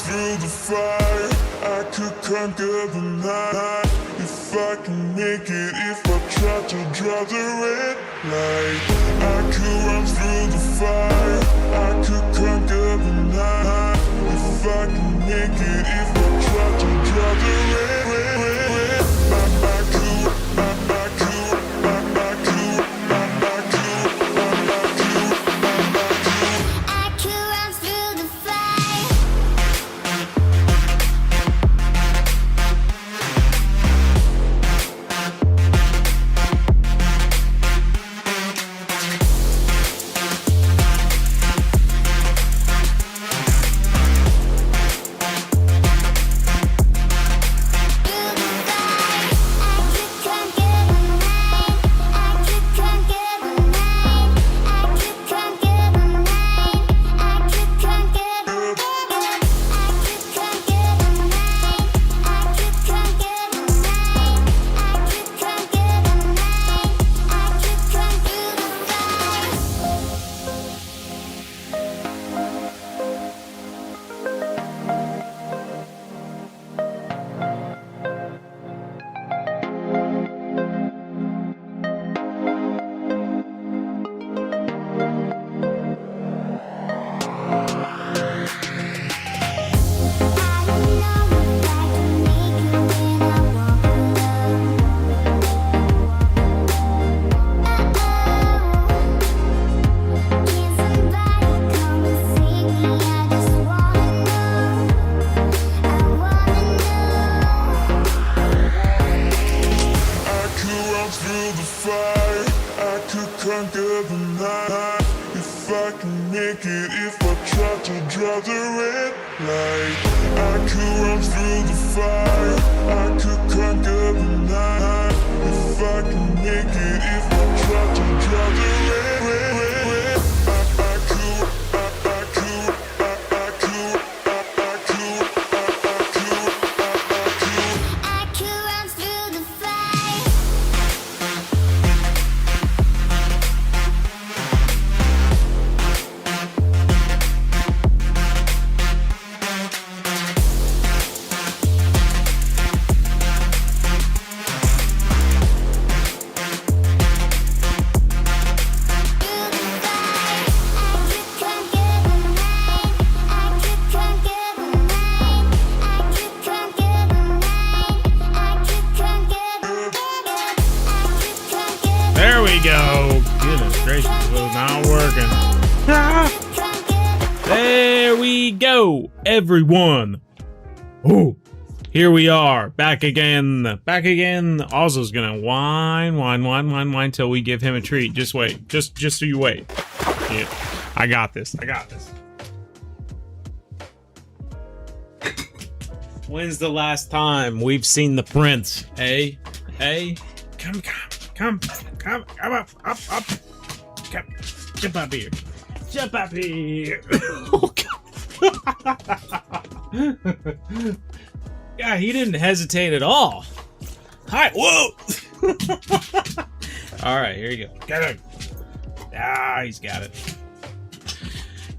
through the fire, I could conquer the night. If I can make it, if I try to draw the red light. I could run through the fire, I could conquer the night. If I can make it, if I try to draw the red conquer the night. If I can make it, if I try to draw the red light. I could run through the fire, I could conquer the night. If I can make it, if I try to draw the red There we go. Goodness gracious, it was not working. There we go, everyone. Oh, here we are, back again. Back again. Ozzo's gonna whine till we give him a treat. Just wait. Just so you wait. Yeah, I got this. I got this. When's the last time we've seen the prince? Eh? Come up. Come, jump up here. Jump up here. Oh, God. Yeah, he didn't hesitate at all. Hi, whoa. All right, here you go. Get him. Ah, he's got it.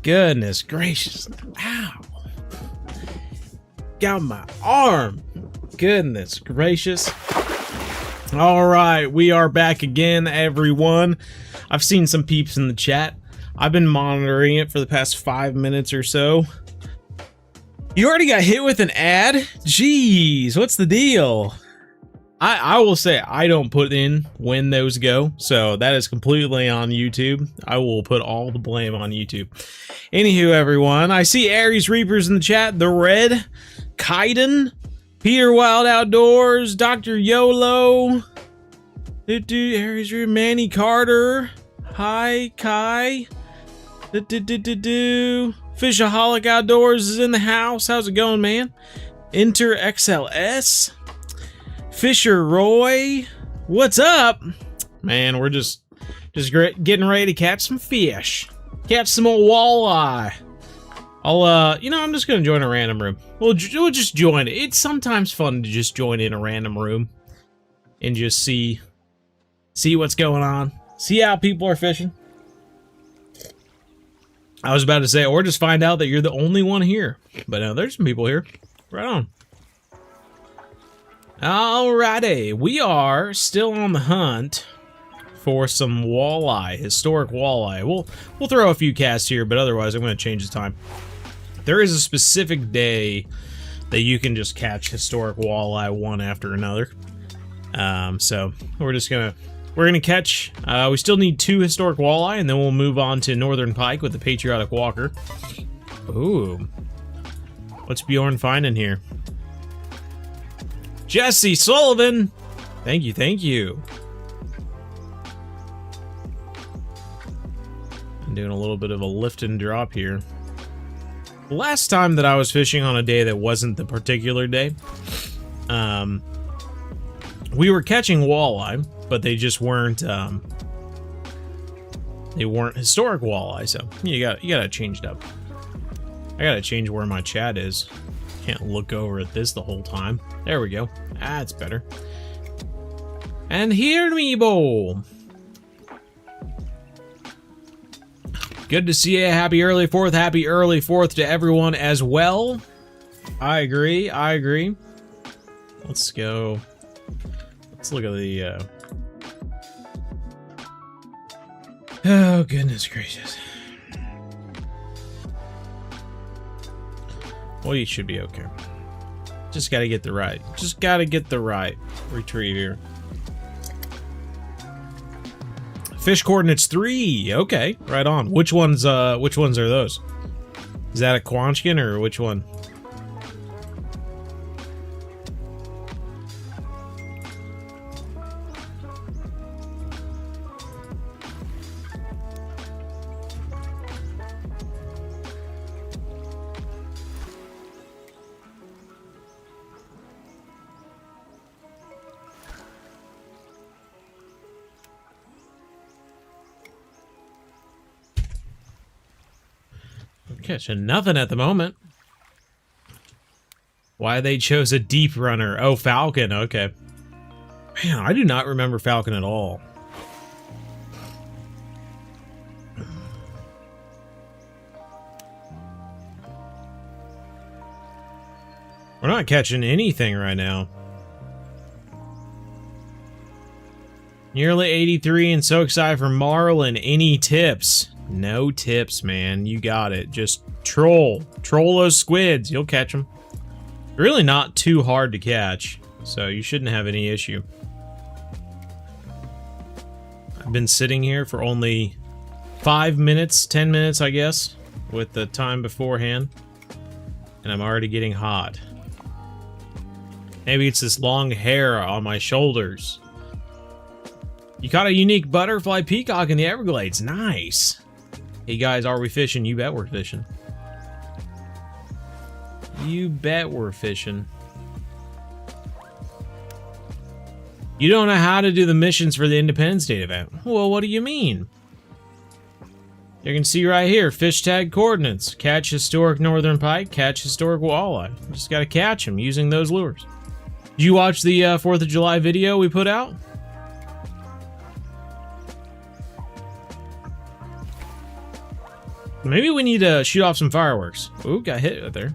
Goodness gracious. Ow. Got my arm. Goodness gracious. All right, we are back again, everyone. I've seen some peeps in the chat. I've been monitoring it for the past 5 minutes or so. You already got hit with an ad? Jeez, what's the deal? I will say I don't put in when those go, so that is completely on YouTube. I will put all the blame on YouTube. Anywho, everyone, I see Aries Reapers in the chat. The Red, Kaiden, Peter Wild Outdoors, Dr. YOLO, Aries Reaper, Manny Carter, Hi Kai, Fishaholic Outdoors is in the house. How's it going, man? Enter XLS, Fisher Roy, what's up? Man, we're just getting ready to catch some fish, catch some old walleye. I'm just gonna join a random room. We'll just join it. It's sometimes fun to just join in a random room and just see what's going on. See how people are fishing. I was about to say, or just find out that you're the only one here. But there's some people here. Right on. Alrighty, we are still on the hunt for some walleye, historic walleye. We'll throw a few casts here, but otherwise I'm going to change the time. There is a specific day that you can just catch historic walleye one after another. So we're gonna catch. We still need 2 historic walleye, and then we'll move on to northern pike with the patriotic walker. Ooh, what's Bjorn finding here? Jesse Sullivan! Thank you, thank you. I'm doing a little bit of a lift and drop here. Last time that I was fishing on a day that wasn't the particular day, we were catching walleye, but they just weren't, they weren't historic walleye, so you gotta change it up. I gotta change where my chat is. Can't look over at this the whole time. There we go. That's better. And here we go. Good to see you. Happy early 4th. Happy early 4th to everyone as well. I agree. I agree. Let's go. Let's look at the... Oh, goodness gracious. Well, you should be okay. Just gotta get the right. Just gotta get the right retrieve here. Fish coordinates 3. Okay, right on. Which ones are those? Is that a Quanchkin or which one? Catching nothing at the moment. Why they chose a deep runner? Oh, Falcon. Okay. Man, I do not remember Falcon at all. We're not catching anything right now. Nearly 83 and so excited for Marlin. Any tips? No tips, man. You got it. Just troll. Troll those squids. You'll catch them. Really not too hard to catch, so you shouldn't have any issue. I've been sitting here for only 5 minutes, 10 minutes, I guess, with the time beforehand, and I'm already getting hot. Maybe it's this long hair on my shoulders. You caught a unique butterfly peacock in the Everglades. Nice. Hey guys, are we fishing? You bet we're fishing. You bet we're fishing. You don't know how to do the missions for the Independence Day event. Well, what do you mean? You can see right here, fish tag coordinates. Catch historic northern pike, catch historic walleye. You just gotta catch them using those lures. Did you watch the 4th of July video we put out? Maybe we need to shoot off some fireworks. Ooh, got hit right there.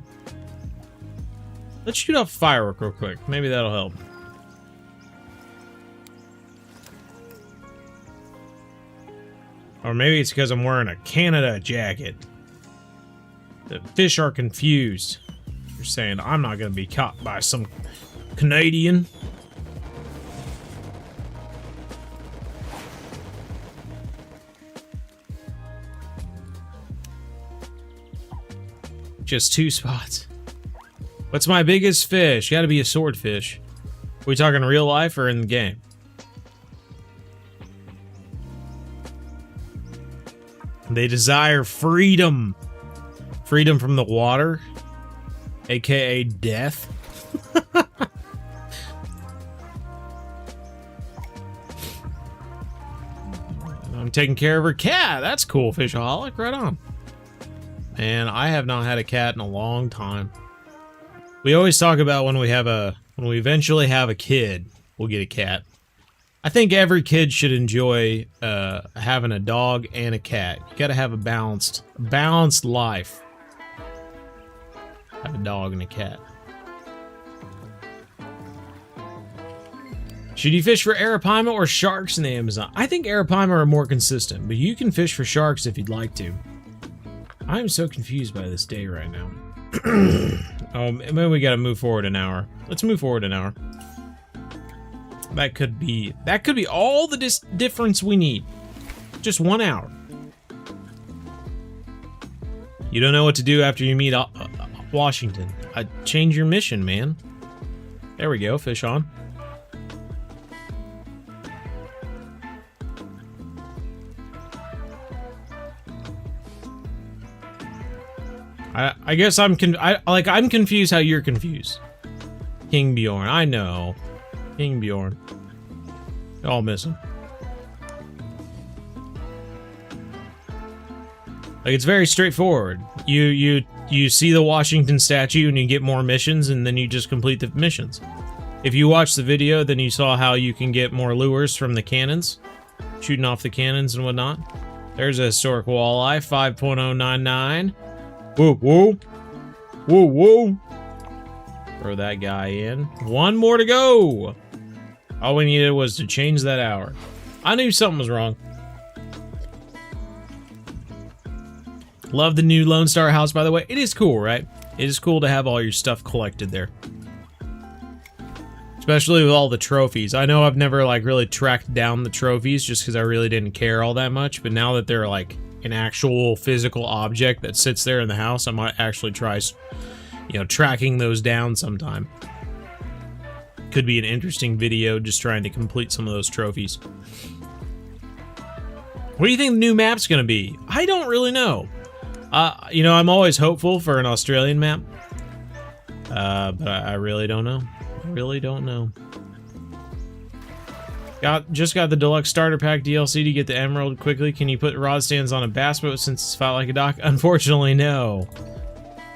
Let's shoot off a firework real quick. Maybe that'll help. Or maybe it's because I'm wearing a Canada jacket. The fish are confused. You're saying I'm not going to be caught by some Canadian. Just 2 spots. What's my biggest fish? Gotta be a swordfish. Are we talking real life or in the game? They desire freedom. Freedom from the water, aka death. I'm taking care of her cat. That's cool, Fishaholic. Right on. Man, I have not had a cat in a long time. We always talk about when we eventually have a kid, we'll get a cat. I think every kid should enjoy having a dog and a cat. You gotta have a balanced life. Have a dog and a cat. Should you fish for arapaima or sharks in the Amazon? I think arapaima are more consistent, but you can fish for sharks if you'd like to. I'm so confused by this day right now. Oh, maybe we gotta move forward an hour. Let's move forward an hour. That could be all the difference we need. Just 1 hour. You don't know what to do after you meet Washington. Change your mission, man. There we go, fish on. I guess I'm confused how you're confused. King Bjorn, I know. King Bjorn. I'll miss him. Like, it's very straightforward. You see the Washington statue and you get more missions, and then you just complete the missions. If you watch the video, then you saw how you can get more lures from the cannons, shooting off the cannons and whatnot. There's a historic walleye, 5.099. Whoa, whoa. Whoa, whoa. Throw that guy in. 1 more to go. All we needed was to change that hour. I knew something was wrong. Love the new Lone Star house, by the way. It is cool, right? It is cool to have all your stuff collected there. Especially with all the trophies. I know I've never, like, really tracked down the trophies just because I really didn't care all that much. But now that they're, like, an actual physical object that sits there in the house, I might actually try, you know, tracking those down sometime. Could be an interesting video just trying to complete some of those trophies. What do you think the new map's gonna be? I don't really know. You know, I'm always hopeful for an Australian map. But I really don't know. I really don't know. Just got the deluxe starter pack DLC to get the emerald quickly. Can you put rod stands on a bass boat since it's felt like a dock? Unfortunately, no.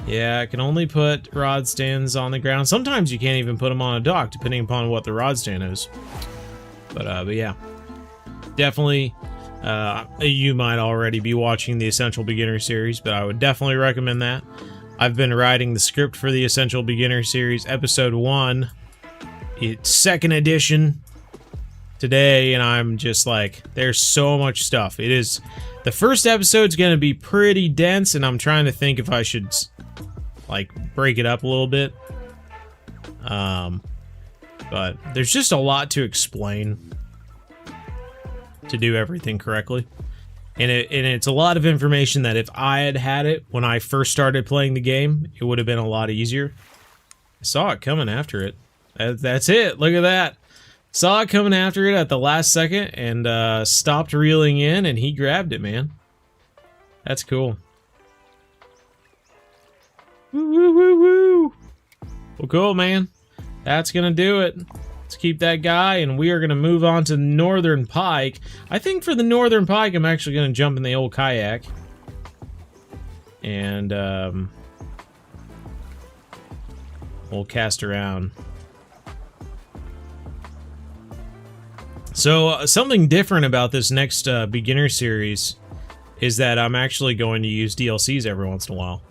Yeah, I can only put rod stands on the ground. Sometimes you can't even put them on a dock, depending upon what the rod stand is. But yeah. Definitely, you might already be watching the Essential Beginner series, but I would definitely recommend that. I've been writing the script for the Essential Beginner series, episode 1. It's 2nd edition today, and I'm just like, there's so much stuff. It is... The first episode's gonna be pretty dense, and I'm trying to think if I should... like, break it up a little bit. But there's just a lot to explain to do everything correctly. And it's a lot of information that if I had it when I first started playing the game, it would have been a lot easier. I saw it coming after it. That's it. Look at that. Saw it coming after it at the last second and stopped reeling in, and he grabbed it, man. That's cool. Woo, woo, woo, woo. Well, cool, man. That's gonna do it. Let's keep that guy, and we are gonna move on to Northern Pike. I think for the Northern Pike, I'm actually gonna jump in the old kayak. And, we'll cast around. So, something different about this next beginner series is that I'm actually going to use DLCs every once in a while.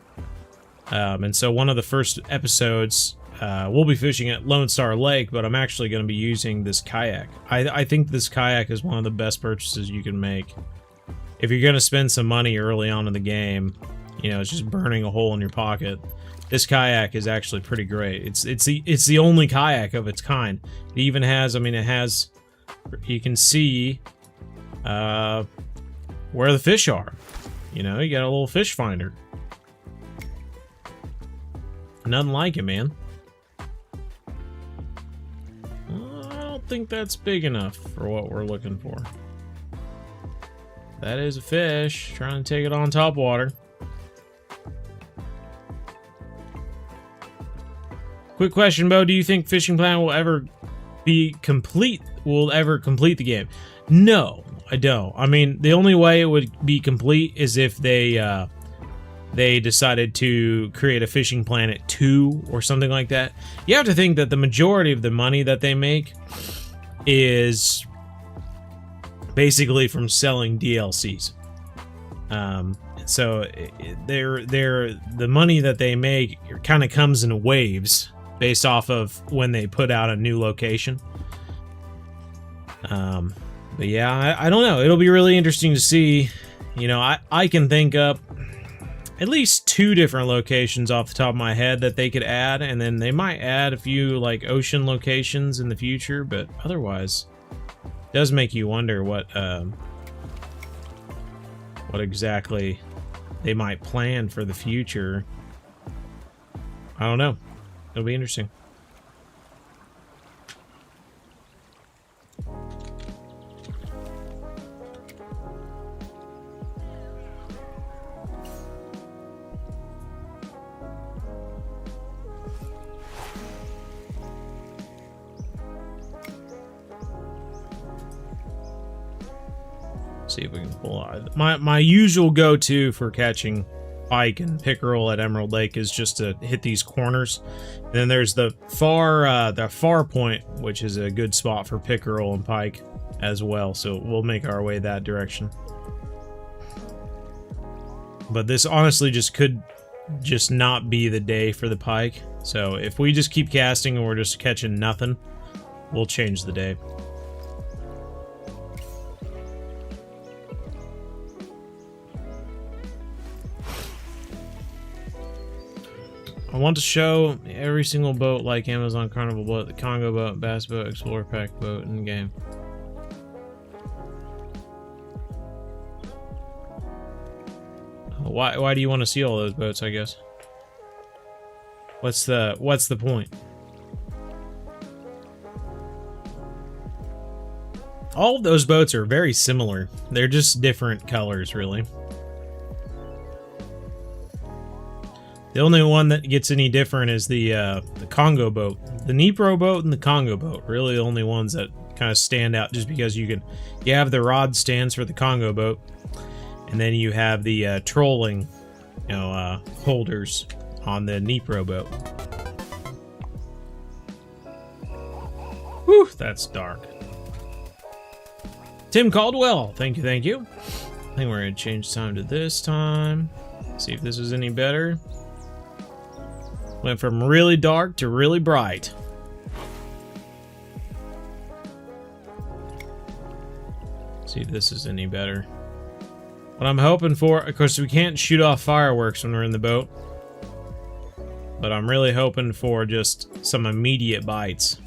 And so one of the first episodes, we'll be fishing at Lone Star Lake, but I'm actually going to be using this kayak. I think this kayak is one of the best purchases you can make. If you're going to spend some money early on in the game, you know, it's just burning a hole in your pocket. This kayak is actually pretty great. It's the only kayak of its kind. It even has, I mean, it has, you can see where the fish are. You know, you got a little fish finder. Nothing like it, man. I don't think that's big enough for what we're looking for. That is a fish trying to take it on top water. Quick question, Bo. Do you think Fishing Planet will ever be complete? Will ever complete the game? No, I don't. I mean, the only way it would be complete is if they decided to create a Fishing Planet 2 or something like that. You have to think that the majority of the money that they make is basically from selling DLCs. So the money that they make kind of comes in waves based off of when they put out a new location. But yeah, I don't know. It'll be really interesting to see. You know, I can think up at least 2 different locations off the top of my head that they could add, and then they might add a few like ocean locations in the future, but otherwise it does make you wonder what exactly they might plan for the future. I don't know. It'll be interesting. See if we can pull out. My usual go-to for catching pike and pickerel at Emerald Lake is just to hit these corners. And then there's the far point, which is a good spot for pickerel and pike as well. So we'll make our way that direction. But this honestly just could just not be the day for the pike. So if we just keep casting and we're just catching nothing, we'll change the day. I want to show every single boat like Amazon Carnival boat, the Congo boat, Bass boat, Explorer Pack boat in the game. Why do you want to see all those boats, I guess? What's the point? All of those boats are very similar. They're just different colors, really. The only one that gets any different is the Congo boat. The Dnipro boat and the Congo boat, really the only ones that kind of stand out, just because you have the rod stands for the Congo boat, and then you have the trolling, holders on the Dnipro boat. Whew, that's dark. Tim Caldwell, thank you, thank you. I think we're gonna change time to this time. See if this is any better. Went from really dark to really bright. See if this is any better. What I'm hoping for, of course, we can't shoot off fireworks when we're in the boat, but I'm really hoping for just some immediate bites.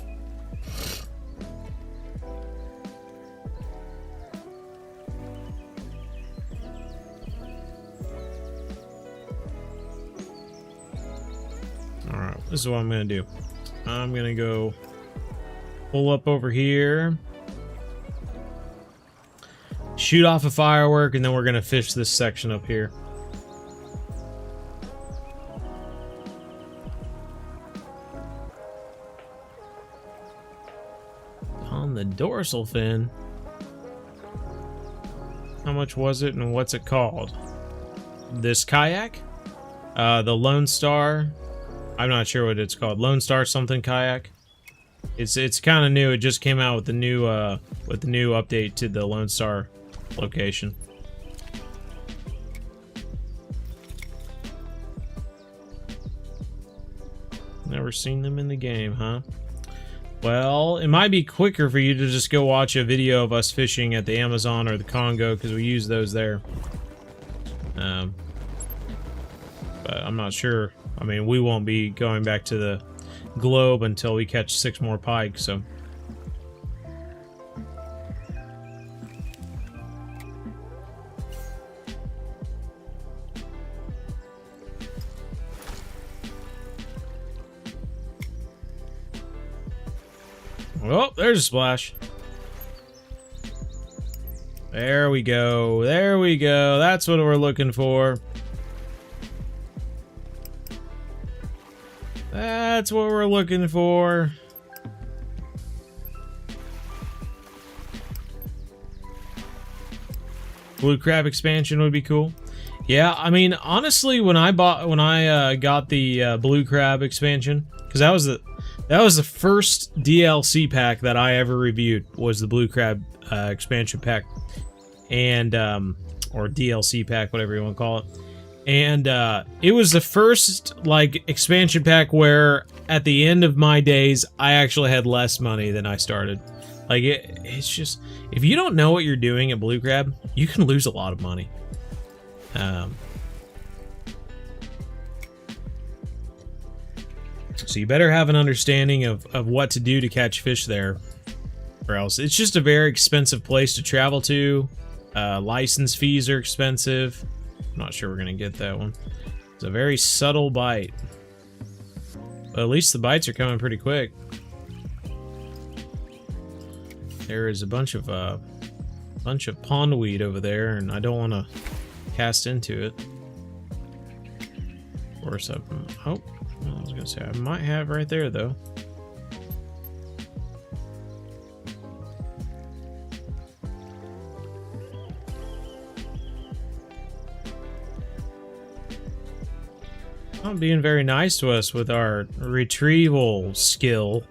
Alright, this is what I'm going to do. I'm going to go pull up over here, shoot off a firework, and then we're going to fish this section up here. On the dorsal fin. How much was it and what's it called? This kayak? The Lone Star. I'm not sure what it's called. Lone Star something kayak. It's kind of new. It just came out with the new update to the Lone Star location. Never seen them in the game, huh? Well, it might be quicker for you to just go watch a video of us fishing at the Amazon or the Congo, because we use those there. But I'm not sure. I mean, we won't be going back to the globe until we catch 6 more pike, so. Oh, there's a splash. There we go. There we go. That's what we're looking for. That's what we're looking for. Blue crab expansion would be cool. Yeah, I mean, honestly, when I got the blue crab expansion, because That was the first DLC pack that I ever reviewed, was the Blue Crab expansion pack. And, or DLC pack, whatever you want to call it. And, it was the first, like, expansion pack where, at the end of my days, I actually had less money than I started. Like, it's just, if you don't know what you're doing at Blue Crab, you can lose a lot of money. So you better have an understanding of what to do to catch fish there, or else it's just a very expensive place to travel to. License fees are expensive. I'm not sure we're gonna get that one. It's a very subtle bite, but at least the bites are coming pretty quick. There is a bunch of pondweed over there, and I don't want to cast into it. Of course, I was gonna say I might have right there though. Not being very nice to us with our retrieval skill.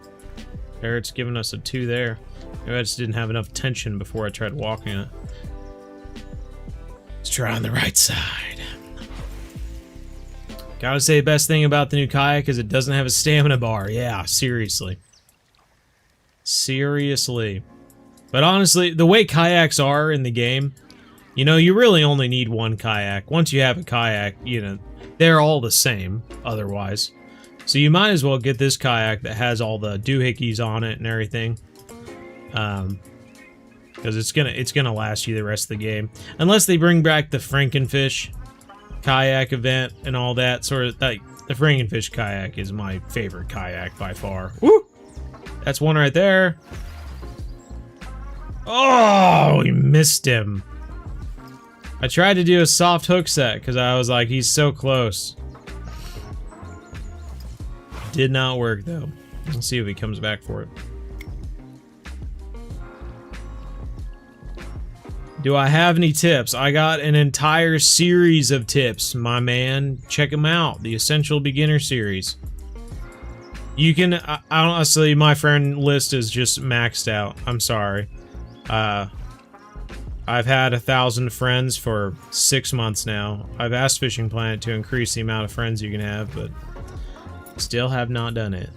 There, it's giving us a 2 there. Maybe I just didn't have enough tension before I tried walking it. Let's try on the right side. Gotta say, the best thing about the new kayak is it doesn't have a stamina bar. Yeah, seriously. Seriously. But honestly, the way kayaks are in the game, you know, you really only need one kayak. Once you have a kayak, you know, they're all the same otherwise. So you might as well get this kayak that has all the doohickeys on it and everything. Because it's gonna last you the rest of the game. Unless they bring back the Frankenfish kayak event and all that sort of, like, the Frankenfish kayak is my favorite kayak by far. Woo! That's one right there. Oh, we missed him. I tried to do a soft hook set because I was like, he's so close. Did not work though. Let's see if he comes back for it. Do I have any tips? I got an entire series of tips, my man. Check them out. The Essential Beginner Series. You can, honestly, my friend list is just maxed out. I'm sorry. I've had 1,000 friends for 6 months now. I've asked Fishing Planet to increase the amount of friends you can have, but still have not done it.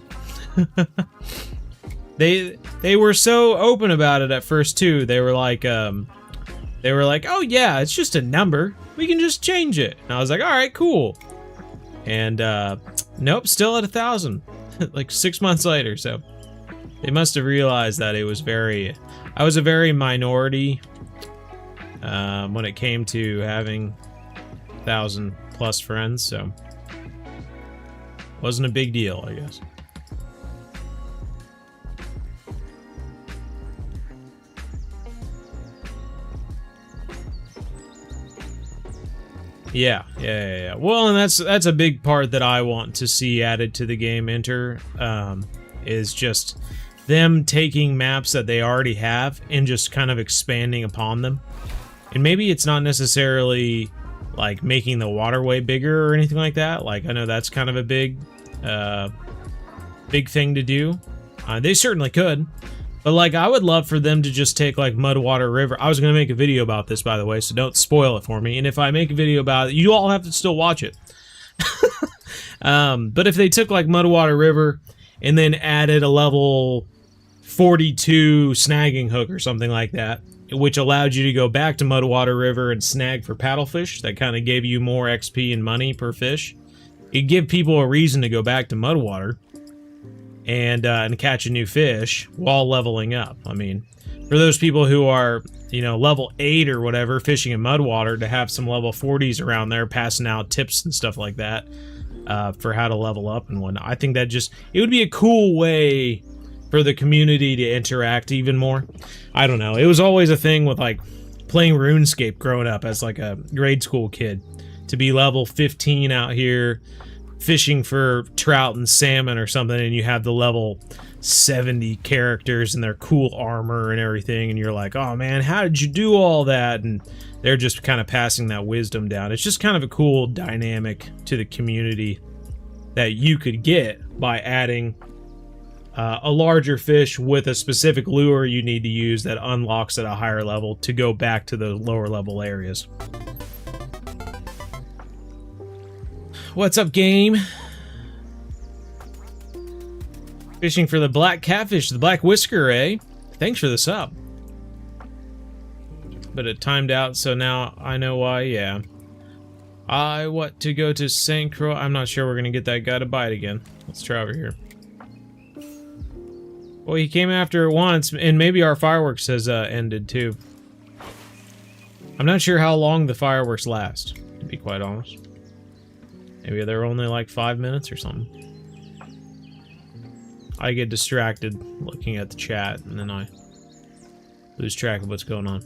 They were so open about it at first too. They were like, oh yeah, it's just a number. We can just change it. And I was like, all right, cool. And nope, still at 1,000. Like 6 months later. So they must have realized that it was I was a very minority when it came to having 1,000+ friends. So wasn't a big deal, I guess. Yeah. Well, and that's a big part that I want to see added to the game is just them taking maps that they already have and just kind of expanding upon them. And maybe it's not necessarily like making the waterway bigger or anything like that. Like, I know that's kind of a big thing to do. They certainly could. But, like, I would love for them to just take, like, Mudwater River. I was going to make a video about this, by the way, so don't spoil it for me. And if I make a video about it, you all have to still watch it. But if they took, like, Mudwater River and then added a level 42 snagging hook or something like that, which allowed you to go back to Mudwater River and snag for paddlefish, that kind of gave you more XP and money per fish. It'd give people a reason to go back to Mudwater and catch a new fish while leveling up. I mean, for those people who are, you know, level 8 or whatever, fishing in Mudwater, to have some level 40s around there passing out tips and stuff like that for how to level up and whatnot. I think that it would be a cool way for the community to interact even more. I don't know. It was always a thing with, like, playing RuneScape growing up as, like, a grade school kid. To be level 15 out here fishing for trout and salmon or something, and you have the level 70 characters and their cool armor and everything, and you're like, oh man, how did you do all that? And they're just kind of passing that wisdom down. It's just kind of a cool dynamic to the community that you could get by adding a larger fish with a specific lure you need to use that unlocks at a higher level to go back to the lower level areas. What's up, game? Fishing for the black catfish, the black whisker, eh? Thanks for the sub. But it timed out, so now I know why, yeah. I want to go to St. Croix. I'm not sure we're gonna get that guy to bite again. Let's try over here. Well, he came after it once, and maybe our fireworks has ended too. I'm not sure how long the fireworks last, to be quite honest. Maybe they're only like 5 minutes or something. I get distracted looking at the chat, and then I lose track of what's going on.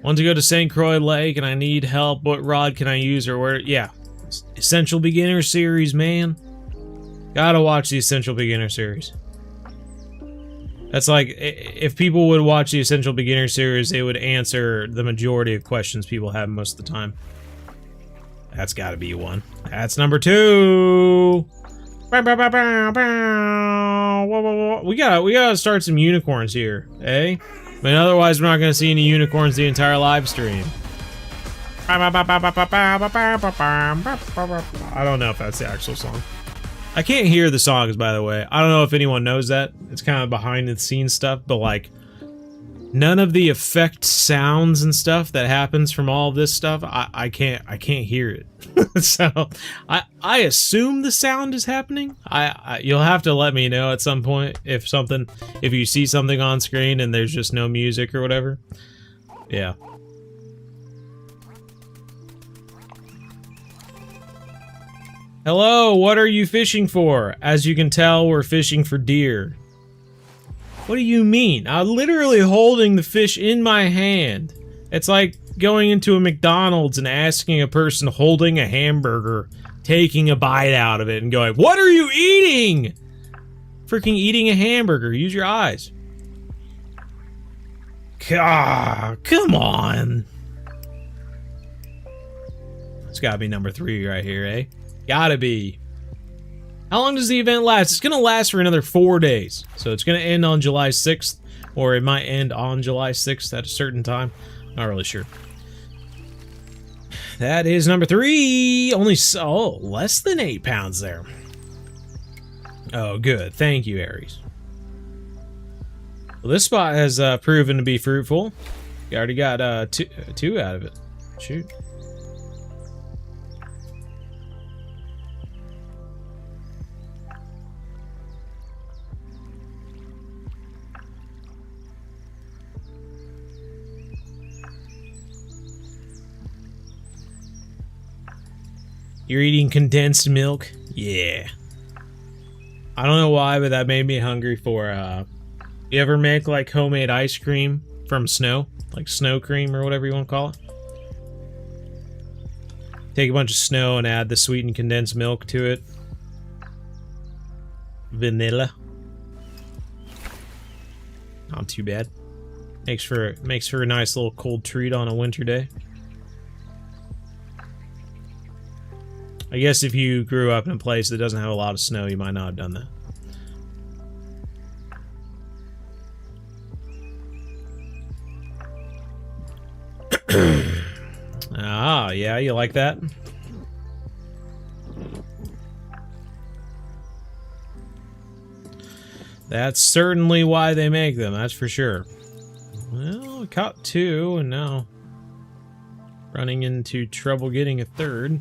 Want to go to St. Croix Lake, and I need help. What rod can I use, or where? Yeah, Essential Beginner Series, man. Gotta watch the Essential Beginner Series. That's like, if people would watch the Essential Beginner Series, they would answer the majority of questions people have most of the time. That's gotta be one. That's number 2. We gotta start some unicorns here, eh? I mean, otherwise we're not gonna see any unicorns the entire live stream. I don't know if that's the actual song. I can't hear the songs, by the way. I don't know if anyone knows that. It's kind of behind the scenes stuff, but like, none of the effect sounds and stuff that happens from all of this stuff, I can't hear it. So I assume the sound is happening. You'll have to let me know at some point if you see something on screen and there's just no music or whatever. Yeah. Hello, what are you fishing for? As you can tell, we're fishing for deer. What do you mean? I'm literally holding the fish in my hand. It's like going into a McDonald's and asking a person holding a hamburger, taking a bite out of it and going, "What are you eating?" Freaking eating a hamburger. Use your eyes. God, come on. It's gotta be number 3 right here, eh? Gotta be. How long does the event last? It's gonna last for another 4 days. So it's gonna end on July 6th, or it might end on July 6th at a certain time. Not really sure. That is number 3. Only less than 8 pounds there. Oh, good. Thank you, Aries. Well, this spot has proven to be fruitful. You already got two out of it. Shoot. You're eating condensed milk? Yeah. I don't know why, but that made me hungry for, you ever make, like, homemade ice cream from snow? Like snow cream or whatever you want to call it? Take a bunch of snow and add the sweetened condensed milk to it. Vanilla. Not too bad. Makes for a nice little cold treat on a winter day. I guess if you grew up in a place that doesn't have a lot of snow, you might not have done that. Ah, yeah, you like that? That's certainly why they make them, that's for sure. Well, I caught 2, and now running into trouble getting a 3rd.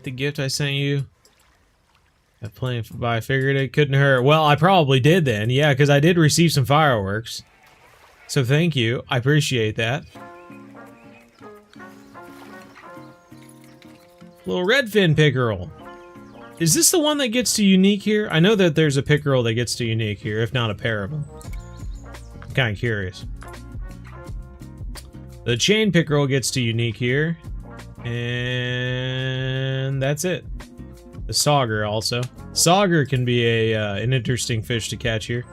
The gift I sent you. I planned, but I figured it couldn't hurt. Well, I probably did then, yeah, because I did receive some fireworks. So thank you, I appreciate that. Little redfin pickerel. Is this the one that gets to unique here? I know that there's a pickerel that gets to unique here, if not a pair of them. I'm kind of curious. The chain pickerel gets to unique here. And that's it. The sauger also. Sauger can be an interesting fish to catch here.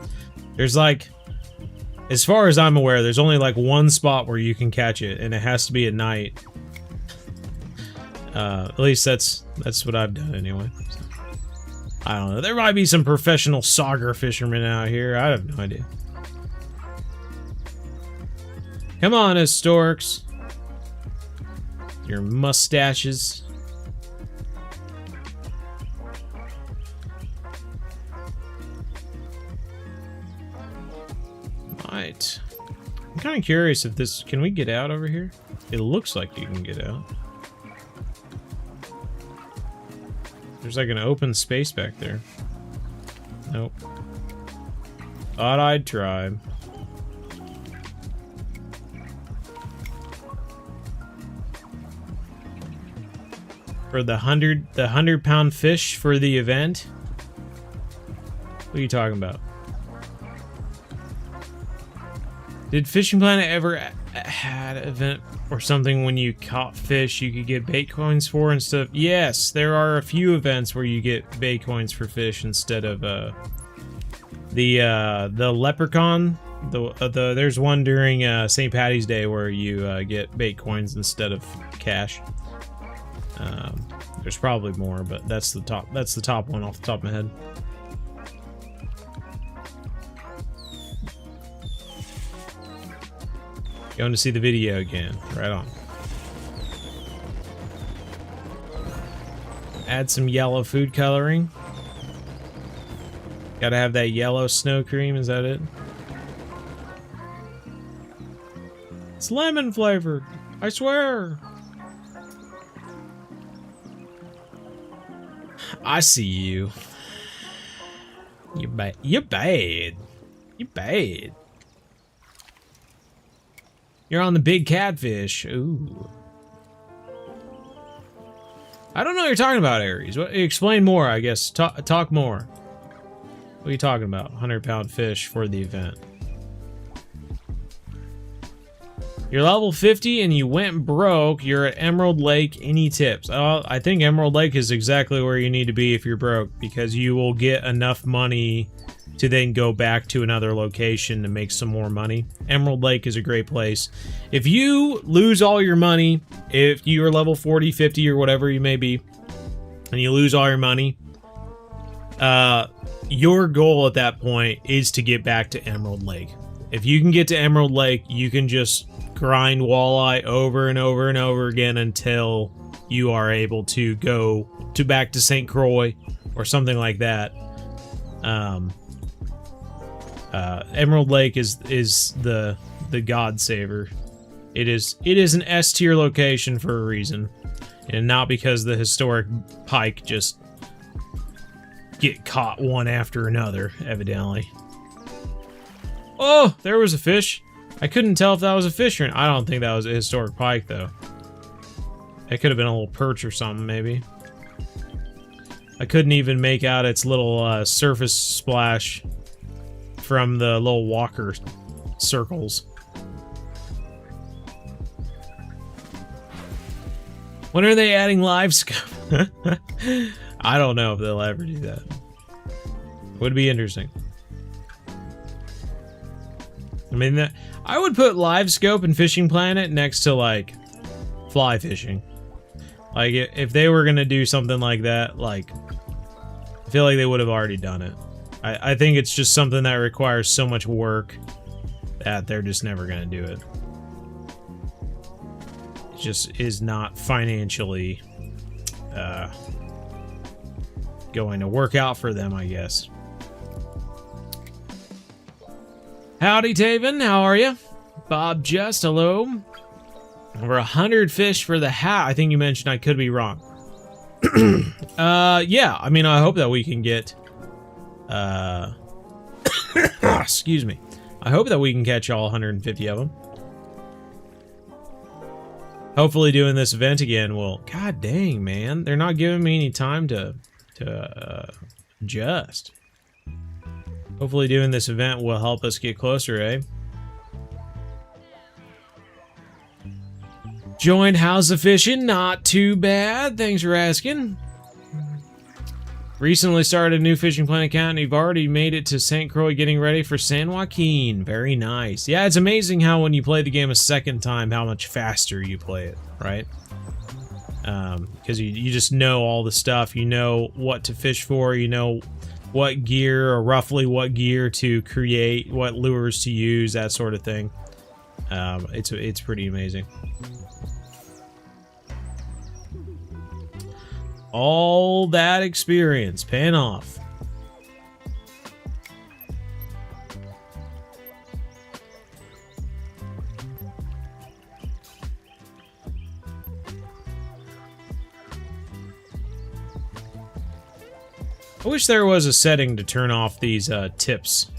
There's like, as far as I'm aware, there's only like one spot where you can catch it, and it has to be at night. At least that's what I've done anyway. So, I don't know. There might be some professional sauger fishermen out here. I have no idea. Come on, Storks. Your mustaches. Right. I'm kind of curious if this... Can we get out over here? It looks like you can get out. There's like an open space back there. Nope. Thought I'd try. For the 100-pound fish for the event? What are you talking about? Did Fishing Planet ever had an event or something when you caught fish you could get bait coins for and stuff? Yes, there are a few events where you get bait coins for fish instead of the leprechaun. There's one during St. Patty's Day where you get bait coins instead of cash. There's probably more, but that's the top one off the top of my head. Going to see the video again. Right on. Add some yellow food coloring. Gotta have that yellow snow cream, is that it? It's lemon flavored, I swear. I see you. You're bad. You're bad. You're bad. You're on the big catfish. Ooh. I don't know what you're talking about, Aries. Explain more, I guess. Talk more. What are you talking about? 100-pound fish for the event. You're level 50 and you went broke. You're at Emerald Lake. Any tips? I think Emerald Lake is exactly where you need to be if you're broke, because you will get enough money to then go back to another location to make some more money. Emerald Lake is a great place. If you lose all your money, if you're level 40, 50, or whatever you may be, and you lose all your money, your goal at that point is to get back to Emerald Lake. If you can get to Emerald Lake, you can just grind walleye over and over and over again until you are able to go to back to St. Croix or something like that. Emerald Lake is the God Saver. It is an S tier location for a reason, and not because the historic pike just get caught one after another, evidently. Oh, there was a fish. I couldn't tell if that was a fish or not. I don't think that was a historic pike, though. It could have been a little perch or something, maybe. I couldn't even make out its little surface splash from the little walker circles. When are they adding live scope? I don't know if they'll ever do that. Would be interesting. I mean, I would put live scope and Fishing Planet next to, like, fly fishing. Like, if they were gonna do something like that, like, I feel like they would have already done it. I think it's just something that requires so much work that they're just never gonna do it. It just is not financially going to work out for them, I guess. Howdy, Taven. How are you? Bob Just, hello. Over 100 fish for the hat. I think you mentioned. I could be wrong. Yeah. I mean, I hope that we can get... excuse me. I hope that we can catch all 150 of them. Hopefully doing this event again will... God dang, man. They're not giving me any time to adjust. Hopefully doing this event will help us get closer, eh? Joined House of Fishing, not too bad. Thanks for asking. Recently started a new Fishing Planet account, and you've already made it to St. Croix getting ready for San Joaquin. Very nice. Yeah, it's amazing how when you play the game a second time, how much faster you play it, right? because you just know all the stuff. You know what to fish for. You know what gear, or roughly what gear to create, what lures to use, that sort of thing. It's pretty amazing. All that experience paying off. I wish there was a setting to turn off these tips.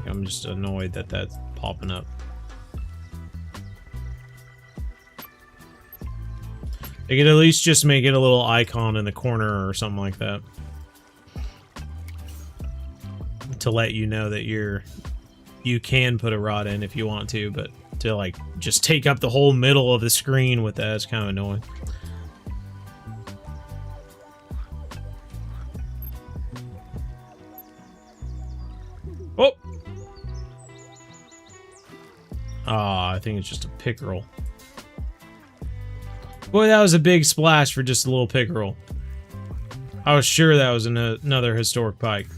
I'm just annoyed that that's popping up. They could at least just make it a little icon in the corner or something like that, to let you know that you can put a rod in if you want to, but to like just take up the whole middle of the screen with that is kind of annoying. Oh! Ah, I think it's just a pickerel. Boy, that was a big splash for just a little pickerel. I was sure that was another historic pike.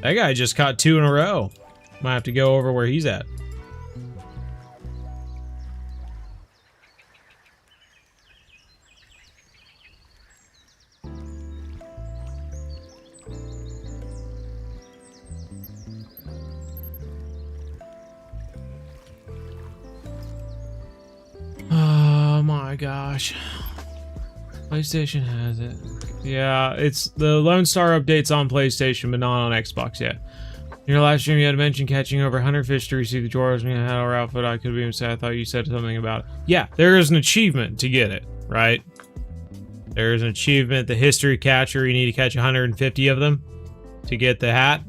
That guy just caught 2 in a row. Might have to go over where he's at. Oh my gosh. PlayStation has it. Yeah, it's the Lone Star updates on PlayStation, but not on Xbox yet. In your last stream, you had mentioned catching over 100 fish to receive the Joros and had our outfit. I could be mistaken. I thought you said something about it. Yeah, there is an achievement to get it, right? There is an achievement, the history catcher. You need to catch 150 of them to get the hat.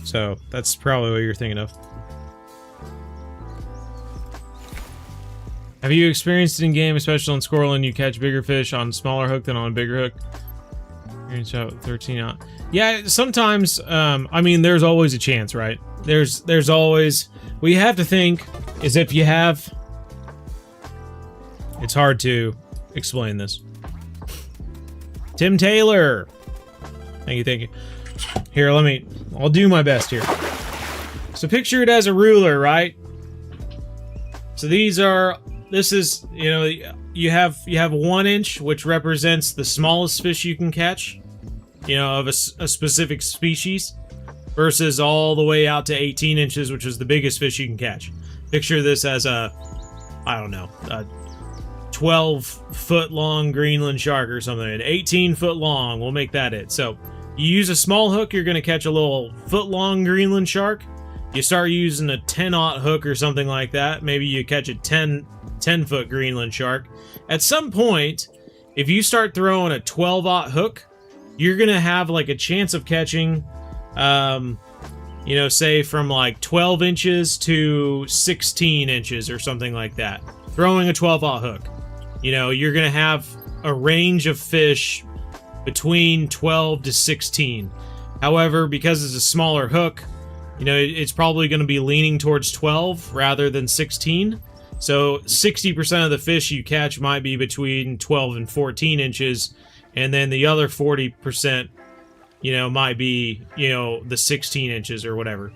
So that's probably what you're thinking of. Have you experienced it in game, especially on Squirrel, and you catch bigger fish on smaller hook than on a bigger hook? 13 out. Yeah, sometimes, I mean, there's always a chance, right? There's always, what you have to think is if you have, it's hard to explain this. Tim Taylor. Thank you, thank you. Here, I'll do my best here. So picture it as a ruler, right? So this is, you know, you have 1 inch, which represents the smallest fish you can catch, you know, of a specific species, versus all the way out to 18 inches, which is the biggest fish you can catch. Picture this as a 12-foot long Greenland shark or something, an 18-foot long, we'll make that it. So you use a small hook, you're going to catch a little foot-long Greenland shark. You start using a 10-aught hook or something like that, maybe you catch a 10-foot Greenland shark. At some point, if you start throwing a 12-aught hook, you're gonna have like a chance of catching, you know, say from like 12 inches to 16 inches or something like that. Throwing a 12-aught hook, you know, you're gonna have a range of fish between 12 to 16. However, because it's a smaller hook, you know, it's probably going to be leaning towards 12 rather than 16. So 60% of the fish you catch might be between 12 and 14 inches. And then the other 40%, you know, might be, you know, the 16 inches or whatever.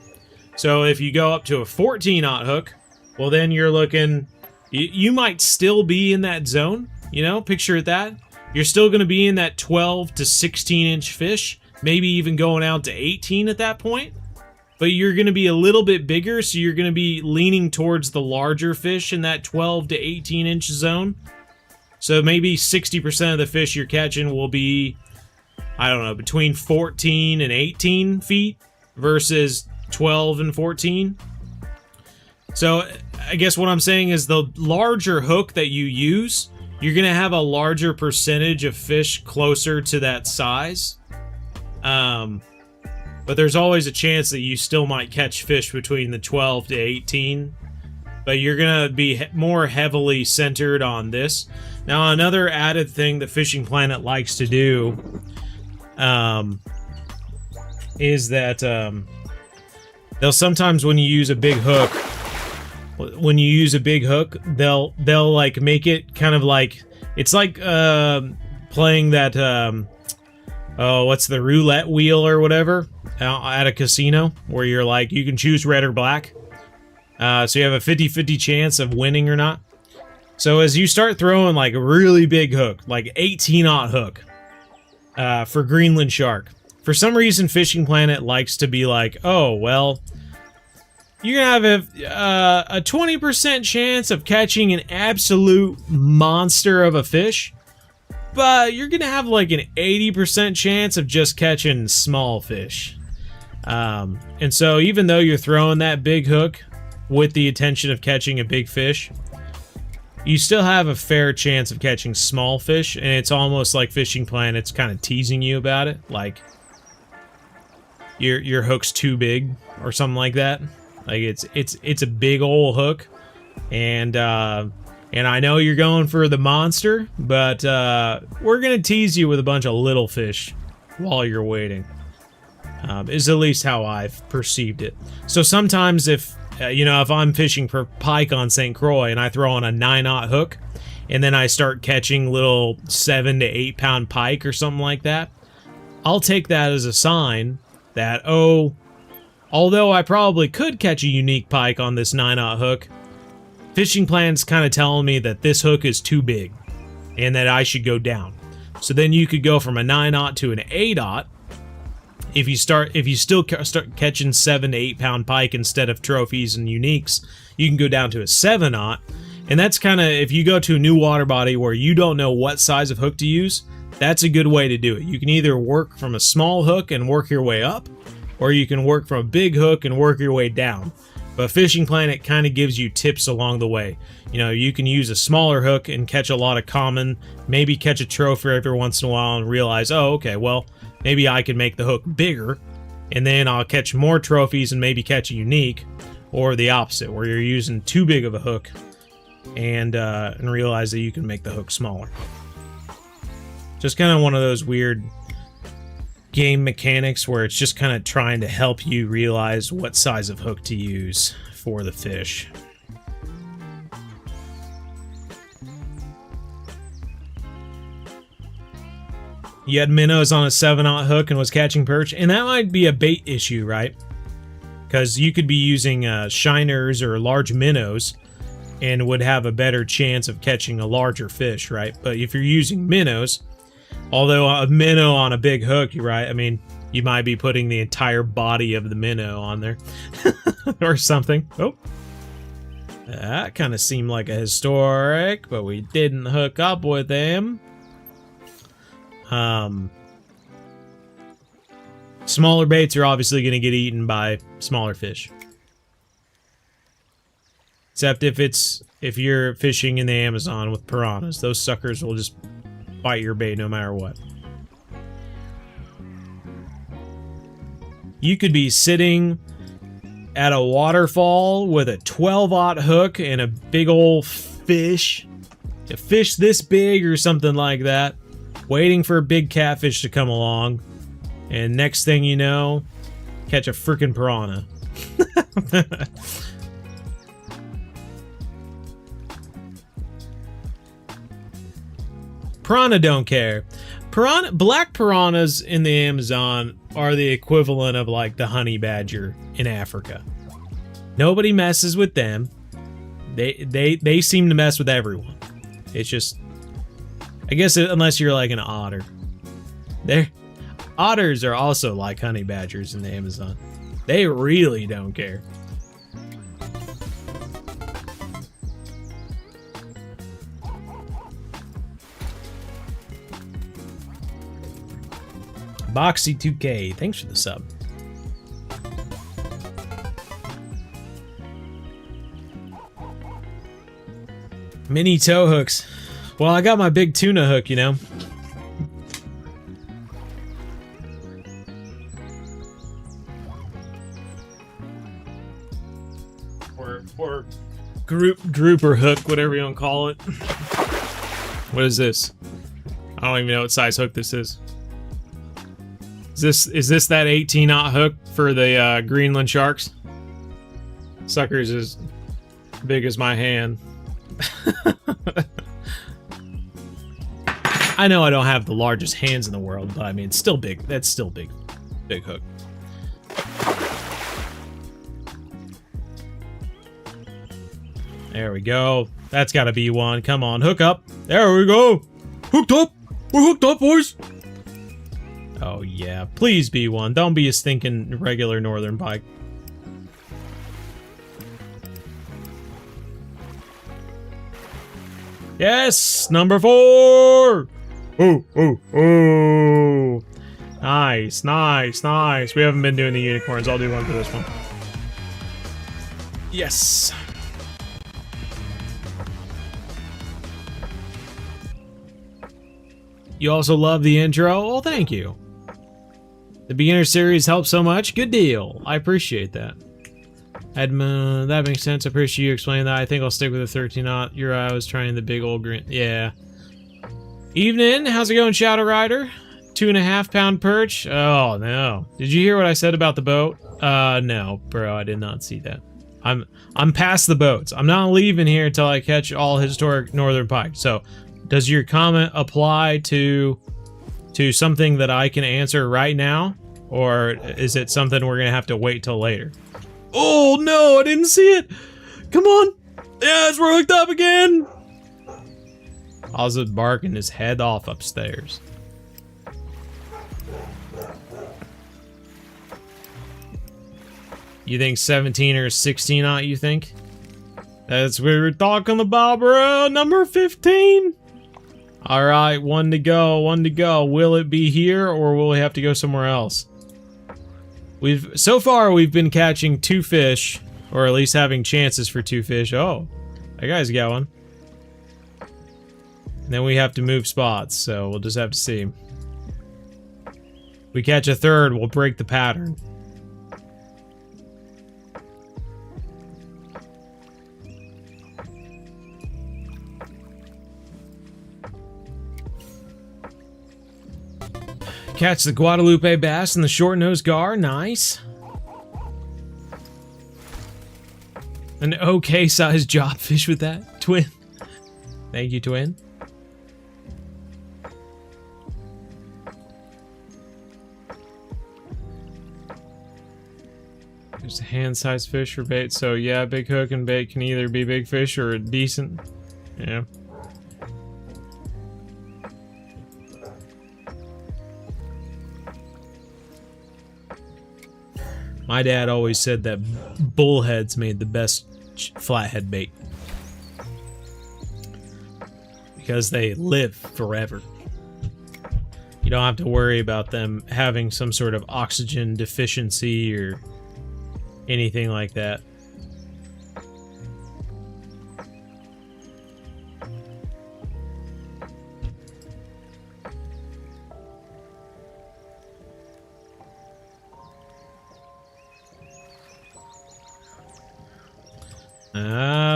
So if you go up to a 14-aught hook, well, then you're looking, you might still be in that zone, you know, picture that. You're still going to be in that 12 to 16-inch fish, maybe even going out to 18 at that point. But you're going to be a little bit bigger, so you're going to be leaning towards the larger fish in that 12 to 18-inch zone. So maybe 60% of the fish you're catching will be, I don't know, between 14 and 18 feet versus 12 and 14. So I guess what I'm saying is the larger hook that you use, you're going to have a larger percentage of fish closer to that size. But there's always a chance that you still might catch fish between the 12 to 18. But you're going to be more heavily centered on this. Now, another added thing that Fishing Planet likes to do is that they'll sometimes when you use a big hook, they'll like make it kind of like, it's like playing that oh, what's the roulette wheel or whatever at a casino, where you're like, you can choose red or black. So you have a 50-50 chance of winning or not. So as you start throwing like a really big hook, like 18-aught hook, for Greenland shark, for some reason Fishing Planet likes to be like, oh, well, you're gonna have a 20% chance of catching an absolute monster of a fish, but you're gonna have like an 80% chance of just catching small fish. And so even though you're throwing that big hook with the intention of catching a big fish, you still have a fair chance of catching small fish, and it's almost like Fishing Planet's kind of teasing you about it, like your hook's too big or something like that. Like it's a big old hook, and I know you're going for the monster, but we're gonna tease you with a bunch of little fish while you're waiting. Is at least how I've perceived it. So sometimes if if I'm fishing for pike on St. Croix and I throw on a 9-aught hook, and then I start catching little 7 to 8 pound pike or something like that, I'll take that as a sign that, oh, although I probably could catch a unique pike on this 9-aught hook, Fishing Planet's kind of telling me that this hook is too big and that I should go down. So then you could go from a 9-aught to an 8-aught. If you still start catching 7 to 8 pound pike instead of trophies and uniques, you can go down to a 7-aught. And that's kind of, if you go to a new water body where you don't know what size of hook to use, that's a good way to do it. You can either work from a small hook and work your way up, or you can work from a big hook and work your way down. But Fishing Planet kind of gives you tips along the way. You can use a smaller hook and catch a lot of common, maybe catch a trophy every once in a while and realize, oh, okay, well, maybe I can make the hook bigger, and then I'll catch more trophies and maybe catch a unique, or the opposite, where you're using too big of a hook and realize that you can make the hook smaller. Just kind of one of those weird game mechanics where it's just kind of trying to help you realize what size of hook to use for the fish. You had minnows on a 7-aught hook and was catching perch, and that might be a bait issue, right? Because you could be using shiners or large minnows and would have a better chance of catching a larger fish, right? But if you're using minnows, although a minnow on a big hook, you're right, I mean, you might be putting the entire body of the minnow on there or something. Oh, that kind of seemed like a historic, but we didn't hook up with him. Smaller baits are obviously going to get eaten by smaller fish. Except if you're fishing in the Amazon with piranhas, those suckers will just bite your bait no matter what. You could be sitting at a waterfall with a 12-aught hook and a big old fish, a fish this big or something like that, waiting for a big catfish to come along, and next thing you know, catch a freaking piranha. Piranha don't care. Black piranhas in the Amazon are the equivalent of like the honey badger in Africa. Nobody messes with them. They seem to mess with everyone. It's just, I guess, unless you're like an otter. Otters are also like honey badgers in the Amazon. They really don't care. Boxy2K, thanks for the sub. Mini tow hooks. Well, I got my big tuna hook, you know. Or grouper hook, whatever you want to call it. What is this? I don't even know what size hook this is. Is this that 18-aught hook for the Greenland sharks? Sucker's as big as my hand. I know I don't have the largest hands in the world, but I mean, it's still big. That's still big. Big hook. There we go. That's gotta be one. Come on, hook up. There we go. Hooked up. We're hooked up, boys. Oh, yeah. Please be one. Don't be a stinking regular northern pike. Yes! Number 4! Oh, oh, oh. Nice, nice, nice. We haven't been doing the unicorns. I'll do one for this one. Yes! You also love the intro? Well, thank you. The beginner series helps so much. Good deal. I appreciate that. Edmund, that makes sense. I appreciate you explaining that. I think I'll stick with the 13-aught. Your eye was trying the big old green. Yeah. Evening. How's it going, Shadow Rider? 2.5 pound perch? Oh, no. Did you hear what I said about the boat? No, bro. I did not see that. I'm past the boats. I'm not leaving here until I catch all historic northern pike. So, does your comment apply to something that I can answer right now? Or is it something we're gonna have to wait till later? Oh no, I didn't see it! Come on! Yes, we're hooked up again! Ozzy barking his head off upstairs. You think 17 or 16-aught, you think? That's what we're talking about, bro! Number 15! Alright, one to go, one to go. Will it be here, or will we have to go somewhere else? So far, we've been catching 2 fish, or at least having chances for 2 fish. Oh, that guy's got one. And then we have to move spots, so we'll just have to see. If we catch a 3rd, we'll break the pattern. Catch the Guadalupe bass and the short-nosed gar. Nice. An okay-sized jobfish with that. Twin. Thank you, twin. There's a hand-sized fish for bait. So, yeah, big hook and bait can either be big fish or a decent... Yeah. My dad always said that bullheads made the best flathead bait. Because they live forever. You don't have to worry about them having some sort of oxygen deficiency or anything like that.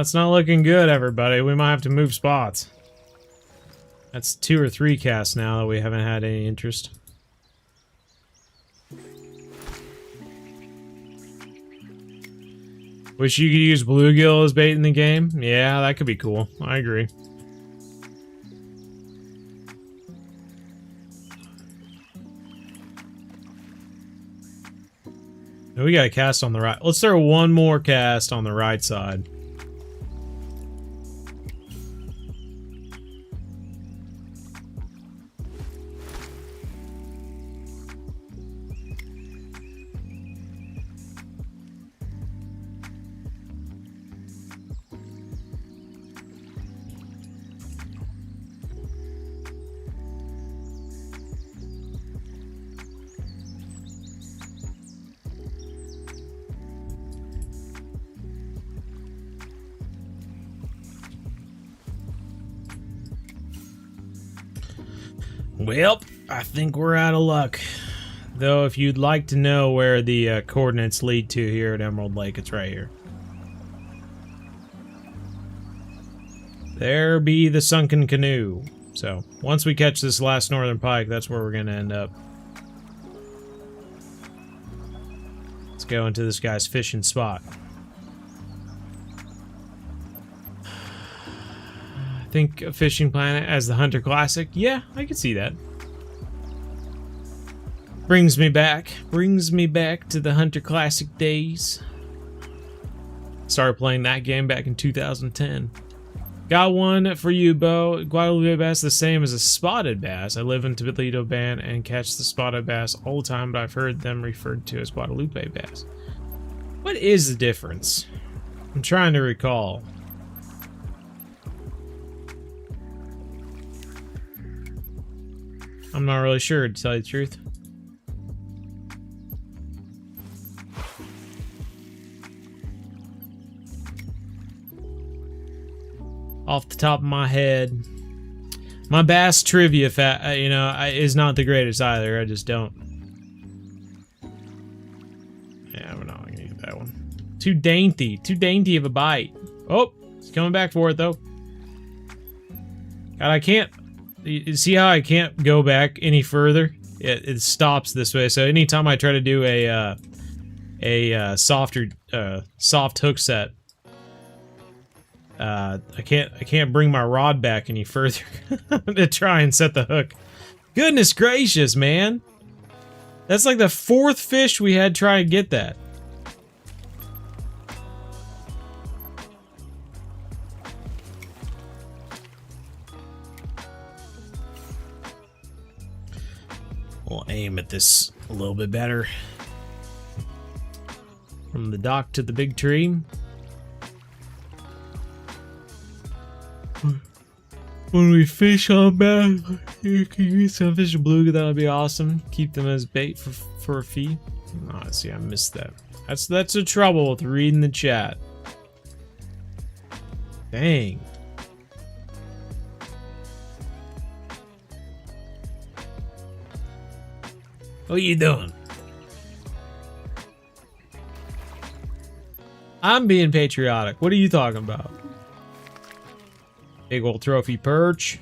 It's not looking good, everybody. We might have to move spots. That's 2 or 3 casts now that we haven't had any interest. Wish you could use bluegill as bait in the game. Yeah, that could be cool. I agree. We got a cast on the right. Let's throw one more cast on the right side. Well, I think we're out of luck. Though, if you'd like to know where the coordinates lead to here at Emerald Lake, it's right here. There be the sunken canoe. So, once we catch this last northern pike, that's where we're going to end up. Let's go into this guy's fishing spot. Think of Fishing Planet as the Hunter Classic. Yeah, I could see that. Brings me back to the Hunter Classic days. Started playing that game back in 2010. Got one for you, Bo. Guadalupe bass, the same as a spotted bass. I live in Toledo Band and catch the spotted bass all the time, but I've heard them referred to as Guadalupe bass. What is the difference? I'm trying to recall. I'm not really sure, to tell you the truth. Off the top of my head, my bass trivia, is not the greatest either. I just don't. Yeah, we're not gonna get that one. Too dainty of a bite. Oh, it's coming back for it though. God, I can't. You see how I can't go back any further? It stops this way. So anytime I try to do a soft hook set. I can't bring my rod back any further to try and set the hook. Goodness gracious, man. That's like the 4th fish we had try and get that. We'll aim at this a little bit better. From the dock to the big tree. When we fish on bass, you can use some fish and beluga. That would be awesome. Keep them as bait for a fee. Oh, see, I missed that. That's the trouble with reading the chat. Dang. What are you doing? I'm being patriotic. What are you talking about? Big old trophy perch.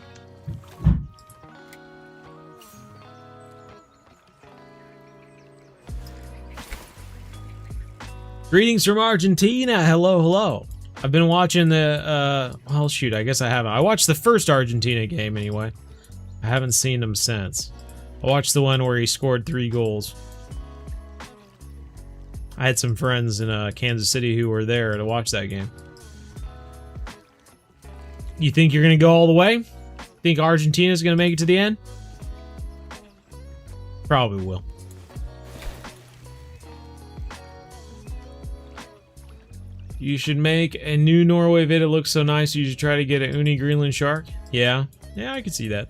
Greetings from Argentina. Hello, hello. I've been watching the, well, shoot, I guess I haven't. I watched the first Argentina game anyway. I haven't seen them since. I watched the one where he scored 3 goals. I had some friends in Kansas City who were there to watch that game. You think you're going to go all the way? Think Argentina's going to make it to the end? Probably will. You should make a new Norway vid. It looks so nice. You should try to get an uni Greenland shark. Yeah. Yeah, I could see that.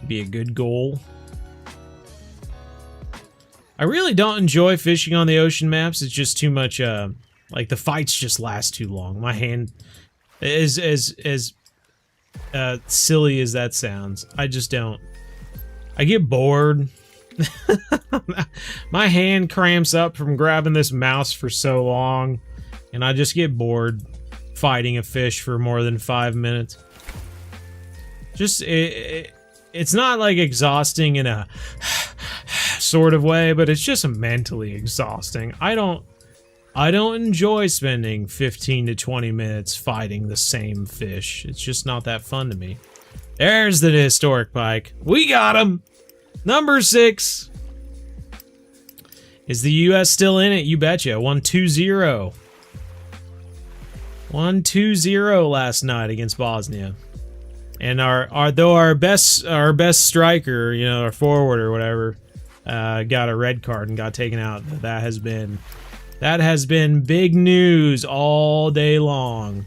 Be a good goal. I really don't enjoy fishing on the ocean maps. It's just too much, like the fights just last too long. My hand... As silly as that sounds, I just don't. I get bored. My hand cramps up from grabbing this mouse for so long, and I just get bored fighting a fish for more than 5 minutes. Just, it's not like exhausting in a sort of way, but it's just mentally exhausting. I don't enjoy spending 15 to 20 minutes fighting the same fish. It's just not that fun to me. There's the historic pike. We got him! Number 6. Is the U.S. still in it? You betcha. 1-2-0. 1-2-0 last night against Bosnia. And our best striker, you know, our forward or whatever, got a red card and got taken out. That has been big news all day long.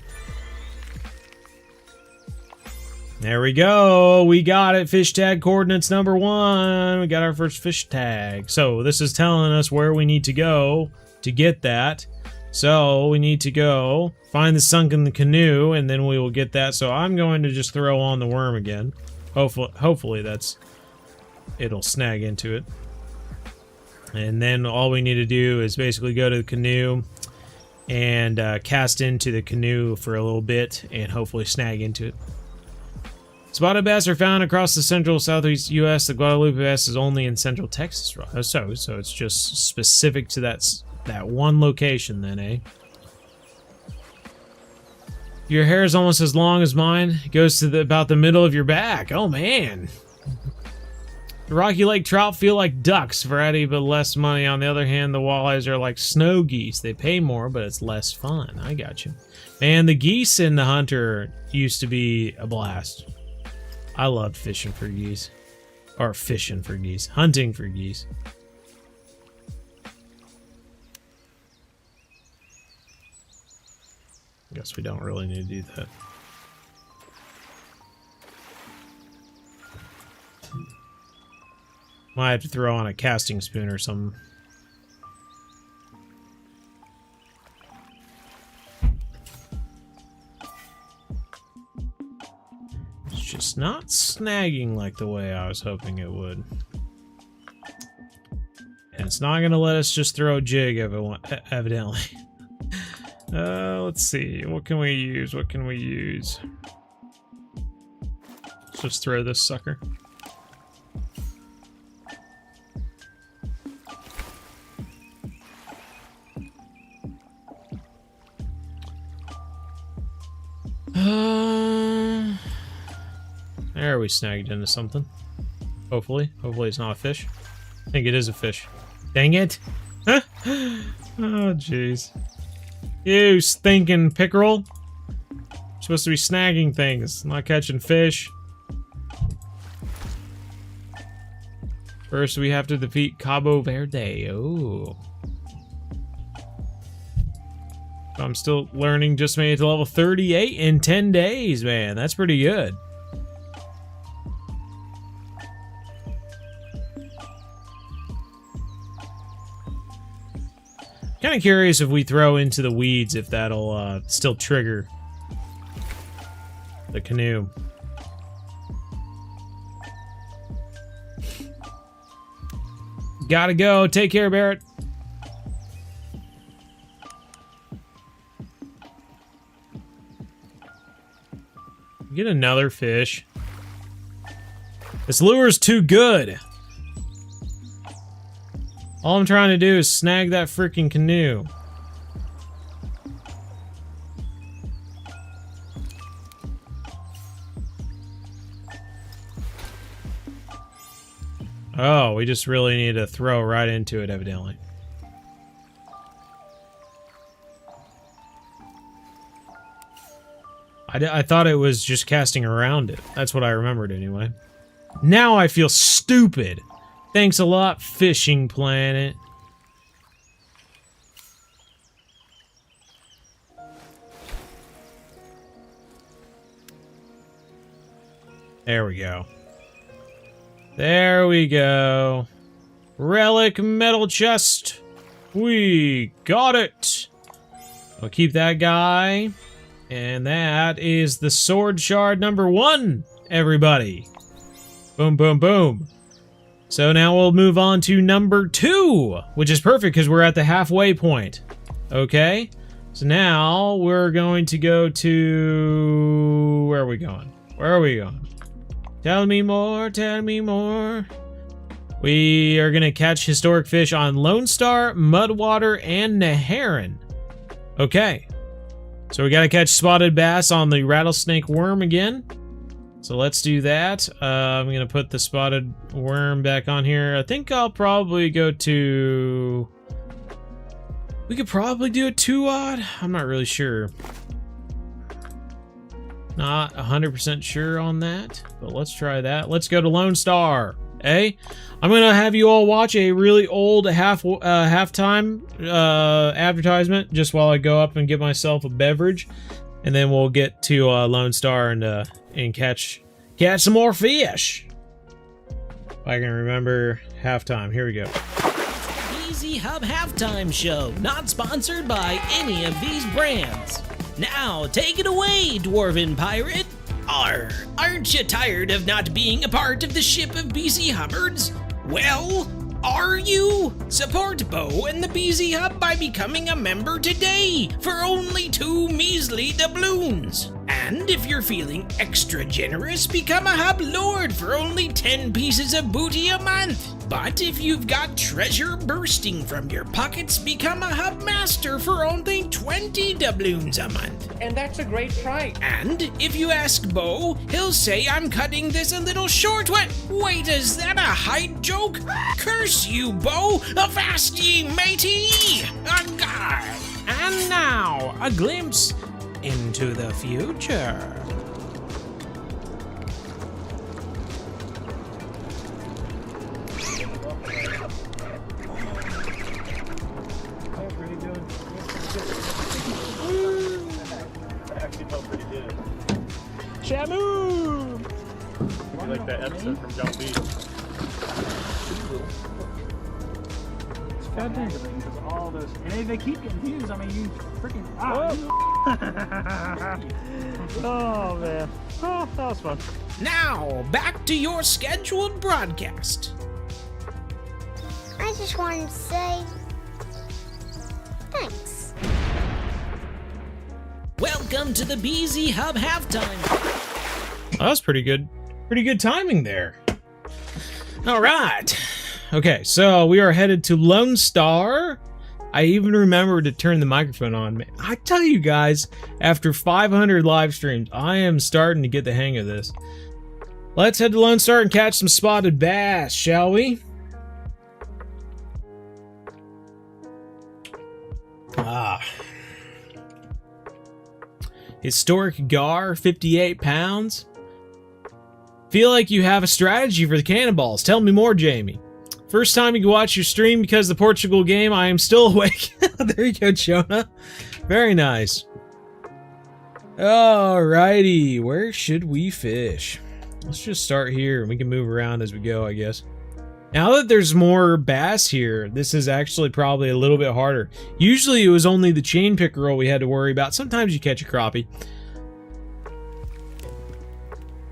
There we go. We got it. Fish tag coordinates number 1. We got our first fish tag. So this is telling us where we need to go to get that. So we need to go find the sunken canoe, and then we will get that. So I'm going to just throw on the worm again. Hopefully it'll snag into it. And then all we need to do is basically go to the canoe and cast into the canoe for a little bit and hopefully snag into it. Spotted bass are found across the central southeast U.S. The Guadalupe bass is only in central Texas. So it's just specific to that one location then, eh? Your hair is almost as long as mine. It goes to about the middle of your back. Oh, man. The Rocky Lake trout feel like ducks, variety but less money. On the other hand, the walleyes are like snow geese. They pay more, but it's less fun. I got you. Man, the geese in the Hunter used to be a blast. I loved fishing for geese. Or fishing for geese. Hunting for geese. Guess we don't really need to do that. Might have to throw on a casting spoon or something. It's just not snagging like the way I was hoping it would. And it's not going to let us just throw a jig evidently. Let's see. What can we use? What can we use? Let's just throw this sucker. There, we snagged into something. Hopefully. Hopefully it's not a fish. I think it is a fish. Dang it! Oh, jeez. You stinking pickerel. You're supposed to be snagging things, not catching fish. First, we have to defeat Cabo Verde. Oh. I'm still learning, just made it to level 38 in 10 days, man. That's pretty good. Kind of curious if we throw into the weeds, if that'll still trigger the canoe. Gotta go. Take care, Barrett. Get another fish. This lure's too good. All I'm trying to do is snag that freaking canoe. Oh, we just really need to throw right into it, evidently. I thought it was just casting around it. That's what I remembered anyway. Now I feel stupid. Thanks a lot, Fishing Planet. There we go. There we go. Relic metal chest. We got it. I'll keep that guy. And that is the sword shard number 1, everybody. Boom, boom, boom. So now we'll move on to number 2, which is perfect because we're at the halfway point. Okay? So now we're going to go to... Where are we going? Where are we going? Tell me more, tell me more. We are going to catch historic fish on Lone Star, Mudwater, and Neherrin. Okay. So we got to catch spotted bass on the rattlesnake worm again. So let's do that. I'm going to put the spotted worm back on here. I think I'll probably go to... We could probably do a 2-odd. I'm not really sure. Not 100% sure on that, but let's try that. Let's go to Lone Star. Hey, I'm going to have you all watch a really old halftime advertisement just while I go up and get myself a beverage. And then we'll get to Lone Star and catch some more fish. If I can remember halftime. Here we go. Easy Hub Halftime Show, not sponsored by any of these brands. Now, take it away, Dwarven Pirate. Arr, aren't you tired of not being a part of the ship of BZ Hubbards? Well, are you? Support Bo and the BZ Hub by becoming a member today for only 2 measly doubloons. And if you're feeling extra generous, become a Hub Lord for only 10 pieces of booty a month. But if you've got treasure bursting from your pockets, become a Hub Master for only 20 doubloons a month. And that's a great price. And if you ask Bo, he'll say I'm cutting this a little short. What? Wait, is that a height joke? Curse you, Bo! Avast ye, matey! God. And now, a glimpse into the future. Actually felt pretty good. Shamu! Maybe like that episode from John B. It's fascinating because all those, and they keep getting views. I mean, you freaking. Oh man. Oh, that was fun. Now, back to your scheduled broadcast. I just wanted to say thanks. Welcome to the BZ Hub halftime. That was pretty good. Pretty good timing there. All right. Okay, so we are headed to Lone Star. I even remember to turn the microphone on. Man, I tell you guys, after 500 live streams, I am starting to get the hang of this. Let's head to Lone Star and catch some spotted bass, shall we? Ah. Historic gar, 58 pounds. Feel like you have a strategy for the cannonballs. Tell me more, Jamie. First time you can watch your stream because of the Portugal game. I am still awake. There you go, Jonah. Very nice. Alrighty, where should we fish? Let's just start here and we can move around as we go, I guess. Now that there's more bass here, this is actually probably a little bit harder. Usually it was only the chain pickerel we had to worry about. Sometimes you catch a crappie.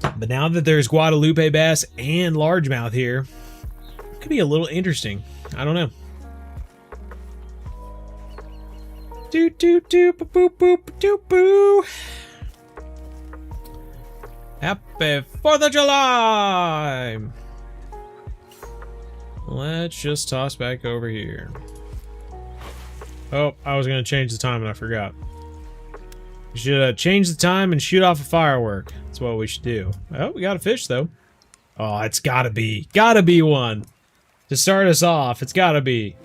But now that there's Guadalupe bass and largemouth here, it could be a little interesting. I don't know. Do do do boop boop boop doo boo. Happy 4th of July! Let's just toss back over here. Oh, I was gonna change the time and I forgot. We should change the time and shoot off a firework. That's what we should do. Oh, we got a fish though. Oh, it's gotta be one. To start us off, it's gotta be.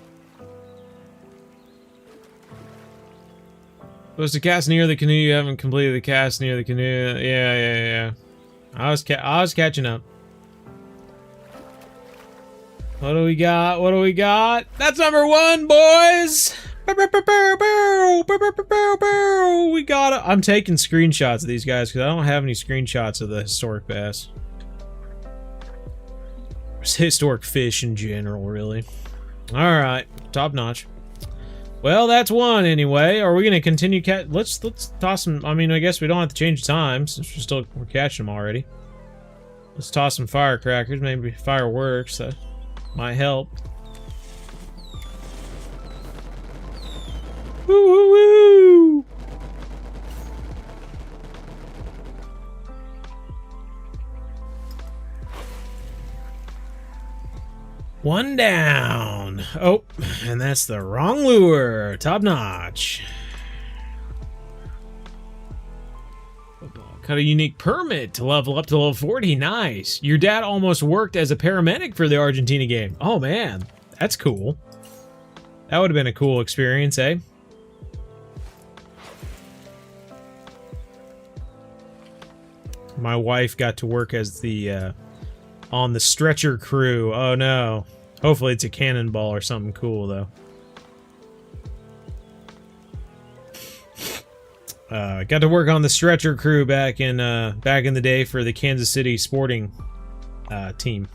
Supposed to cast near the canoe, you haven't completed the cast near the canoe. Yeah. I was catching up. What do we got? That's number 1, boys! We got it. I'm taking screenshots of these guys because I don't have any screenshots of the historic bass. Historic fish in general, really. Alright, top notch. Well, that's one anyway. Are we gonna continue let's toss some. I mean, I guess we don't have to change the time since we're catching them already. Let's toss some firecrackers, maybe fireworks. That might help. Woo woo woo! One down. Oh, and that's the wrong lure. Top notch. Got a unique permit to level up to level 40. Nice. Your dad almost worked as a paramedic for the Argentina game. Oh, man. That's cool. That would have been a cool experience, eh? My wife got to work as the, on the stretcher crew. Oh, no. Hopefully it's a cannonball or something cool, though. Got to work on the stretcher crew back in the day for the Kansas City Sporting team.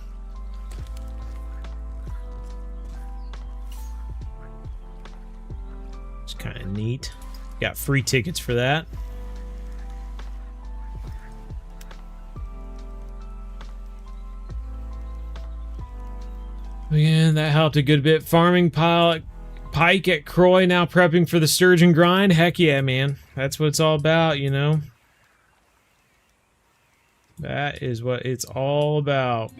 It's kind of neat. Got free tickets for that. Yeah, that helped a good bit. Farming pike at Croy, now prepping for the sturgeon grind. Heck yeah, man. That's what it's all about, you know. That is what it's all about.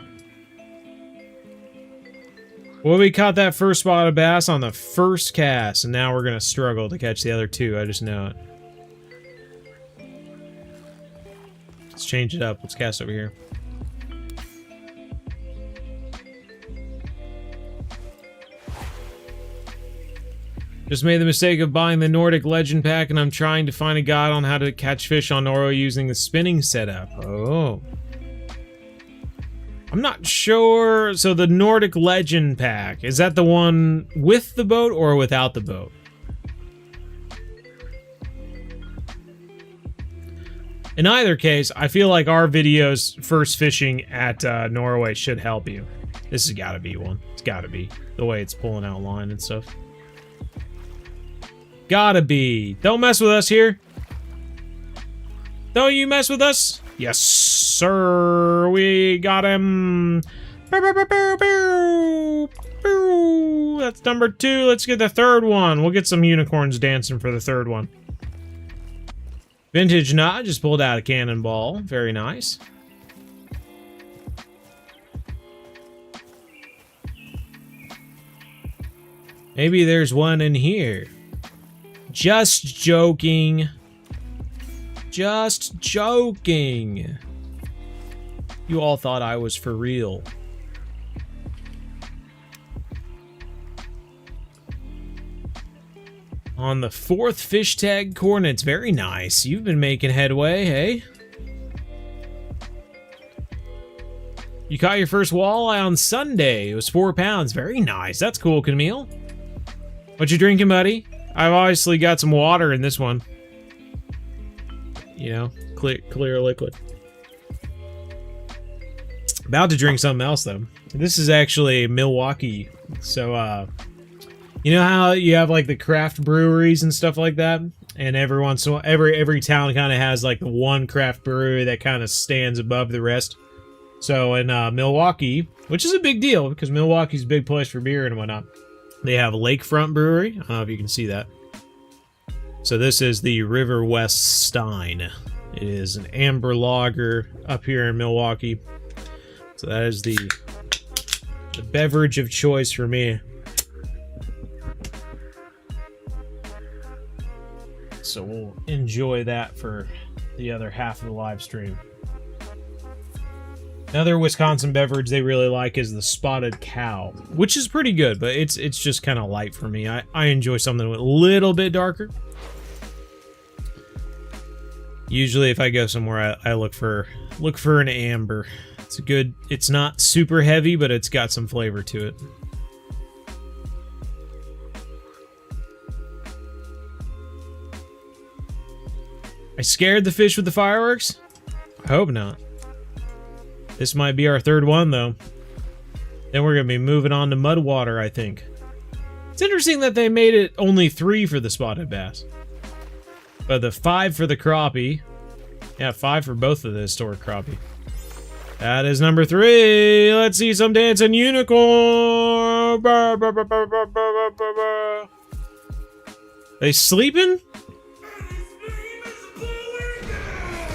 Well, we caught that first spotted bass on the first cast, and now we're gonna struggle to catch the other two. I just know it. Let's change it up. Let's cast over here. Just made the mistake of buying the Nordic Legend pack, and I'm trying to find a guide on how to catch fish on Oro using the spinning setup. Oh. I'm not sure. So the Nordic Legend pack, is that the one with the boat or without the boat? In either case, I feel like our videos first fishing at Norway should help you. This has got to be one. It's got to be. The way it's pulling out line and stuff. Gotta be. Don't mess with us here. Don't you mess with us? Yes, sir. We got him. That's number 2. Let's get the third one. We'll get some unicorns dancing for the third one. Vintage knot just pulled out a cannonball. Very nice. Maybe there's one in here. Just joking. Just joking. You all thought I was for real. On the 4th fish tag coordinates. Very nice. You've been making headway, hey? You caught your first walleye on Sunday. It was 4 pounds. Very nice. That's cool, Camille. What you drinking, buddy? I've obviously got some water in this one. You know, clear liquid. About to drink something else, though. This is actually Milwaukee. So, you know how you have, like, the craft breweries and stuff like that? And every once in a while, every town kind of has, like, the one craft brewery that kind of stands above the rest. So, in Milwaukee, which is a big deal, because Milwaukee's a big place for beer and whatnot. They have Lakefront Brewery. I don't know if you can see that. So this is the River West Stein. It is an amber lager up here in Milwaukee. So that is the beverage of choice for me. So we'll enjoy that for the other half of the live stream. Another Wisconsin beverage they really like is the Spotted Cow, which is pretty good, but it's just kind of light for me. I enjoy something a little bit darker. Usually, if I go somewhere, I look for an amber. It's good. It's not super heavy, but it's got some flavor to it. I scared the fish with the fireworks? I hope not. This might be our third one, though. Then we're going to be moving on to mud water, I think. It's interesting that they made it only 3 for the spotted bass. But the 5 for the crappie. Yeah, 5 for both of the historic crappie. That is number 3. Let's see some dancing unicorn. They sleeping?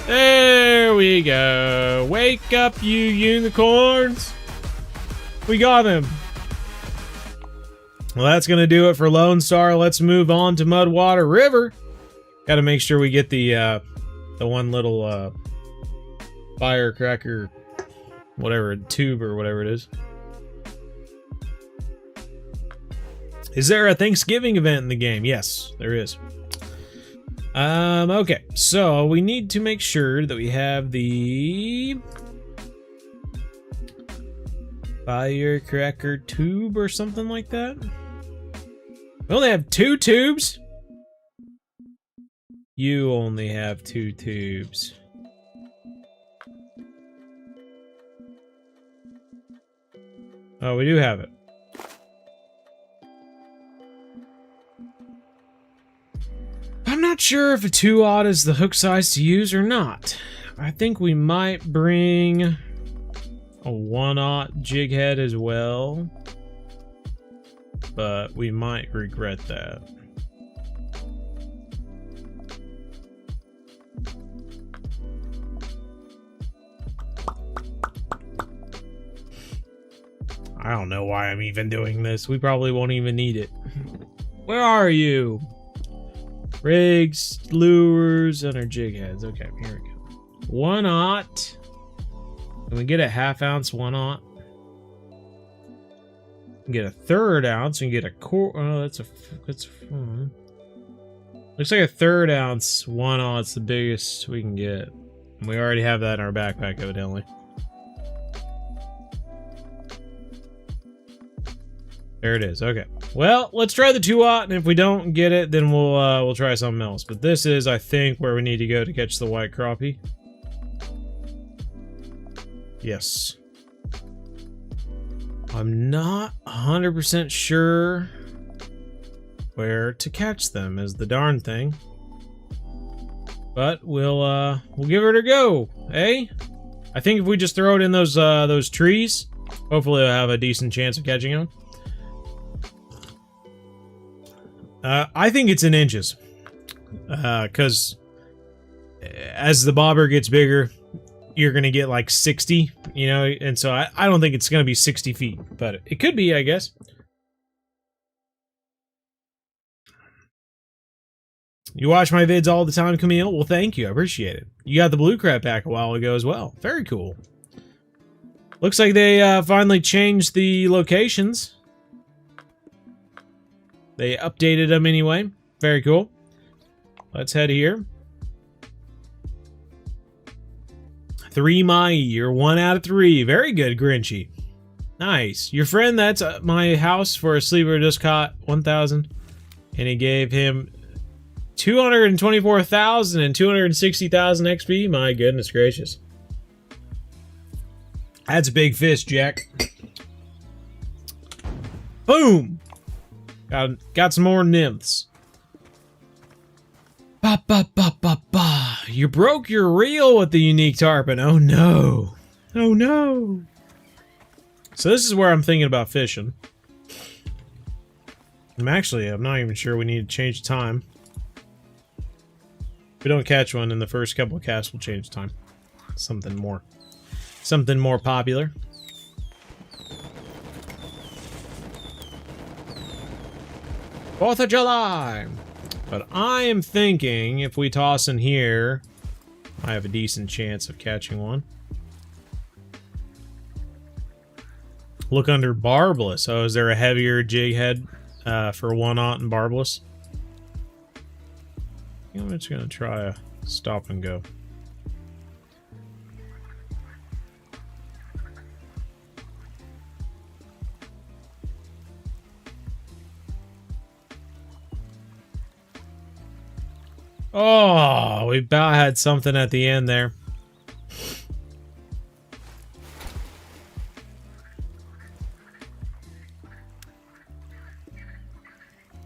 There we go. Wake up, you unicorns. We got him. Well, that's going to do it for Lone Star. Let's move on to Mudwater River. Got to make sure we get the one little firecracker, whatever, tube or whatever it is. Is there a Thanksgiving event in the game? Yes, there is. Okay, so we need to make sure that we have the firecracker tube or something like that. We only have 2 tubes? You only have 2 tubes. Oh, we do have it. I'm not sure if a 2/0 is the hook size to use or not. I think we might bring a 1/0 jig head as well, but we might regret that. I don't know why I'm even doing this. We probably won't even need it. Where are you? Rigs, lures, and our jig heads. Okay, here we go. 1/0. Can we get a 1/2 ounce 1/0? Get a 1/3 ounce and get a quarter. Oh, that's looks like a 1/3 ounce 1/0. It's the biggest we can get. And we already have that in our backpack, evidently. There it is. Okay. Well, let's try the 2/0, and if we don't get it, then we'll try something else. But this is, I think, where we need to go to catch the white crappie. Yes. I'm not 100% sure where to catch them is the darn thing. But we'll give it a go, eh? I think if we just throw it in those trees, hopefully we'll have a decent chance of catching them. I think it's in inches. Because as the bobber gets bigger, you're going to get like 60, you know? And so I don't think it's going to be 60 feet. But it could be, I guess. You watch my vids all the time, Camille? Well, thank you. I appreciate it. You got the blue crab pack a while ago as well. Very cool. Looks like they finally changed the locations. They updated them anyway. Very cool. Let's head here. 3 Mai. You're 1 out of 3. Very good, Grinchy. Nice. Your friend that's at my house for a sleeper just caught 1,000. And he gave him 224,000 and 260,000 XP. My goodness gracious. That's a big fish, Jack. Boom! Got some more nymphs. Ba ba ba ba ba. You broke your reel with the unique tarpon. Oh no. Oh no. So this is where I'm thinking about fishing. I'm not even sure we need to change time. If we don't catch one in the first couple of casts, we'll change time. Something more popular. Fourth of July. But I am thinking if we toss in here, I have a decent chance of catching one. Look under barbless. Oh, is there a heavier jig head for 1/0 and barbless? I'm just gonna try a stop and go. Oh, we about had something at the end there.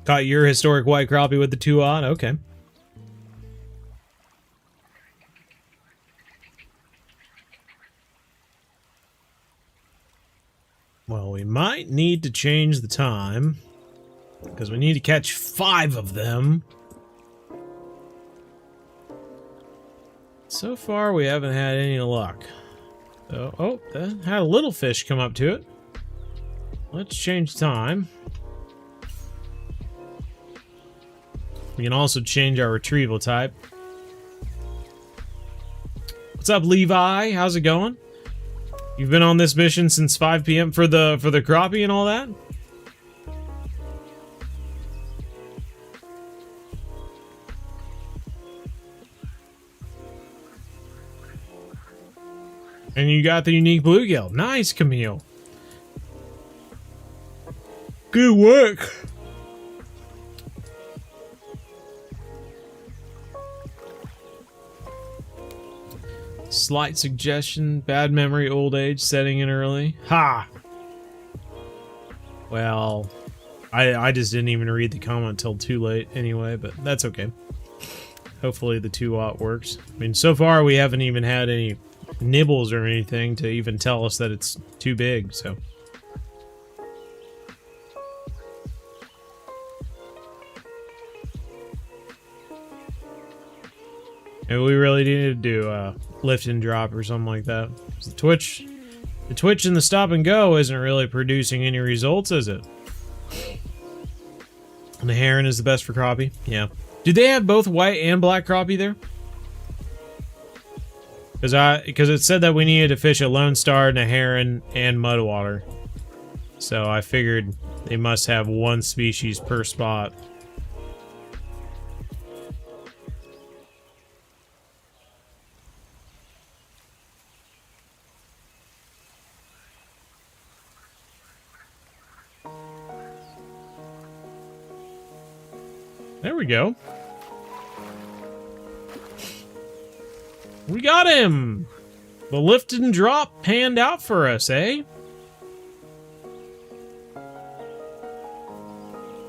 Caught your historic white crappie with the 2/0. Okay. Well, we might need to change the time because we need to catch 5 of them. So far, we haven't had any luck. So, oh, that had a little fish come up to it. Let's change time. We can also change our retrieval type. What's up, Levi? How's it going? You've been on this mission since 5 p.m. for the crappie and all that? And you got the unique bluegill. Nice, Camille. Good work. Slight suggestion, bad memory, old age, setting in early. Ha! Well, I just didn't even read the comment till too late anyway, but that's okay. Hopefully the 2/0 works. I mean, so far we haven't even had any nibbles or anything to even tell us that it's too big, so. Maybe we really needed to do lift and drop or something like that. The Twitch The twitch and the stop and go isn't really producing any results, is it? And the heron is the best for crappie? Yeah. Do they have both white and black crappie there? Because it said that we needed to fish a Lone Star and a heron and mudwater. So I figured they must have one species per spot. There we go. We got him! The lift and drop panned out for us, eh?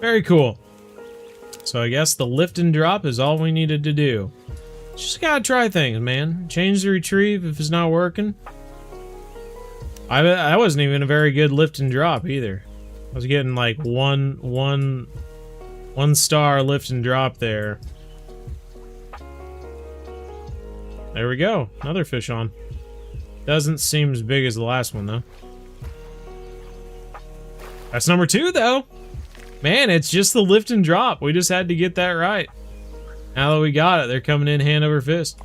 Very cool. So I guess the lift and drop is all we needed to do. Just gotta try things, man. Change the retrieve if it's not working. I wasn't even a very good lift and drop either. I was getting like one star lift and drop there. There we go. Another fish on. Doesn't seem as big as the last one, though. That's number 2, though. Man, it's just the lift and drop. We just had to get that right. Now that we got it, they're coming in hand over fist.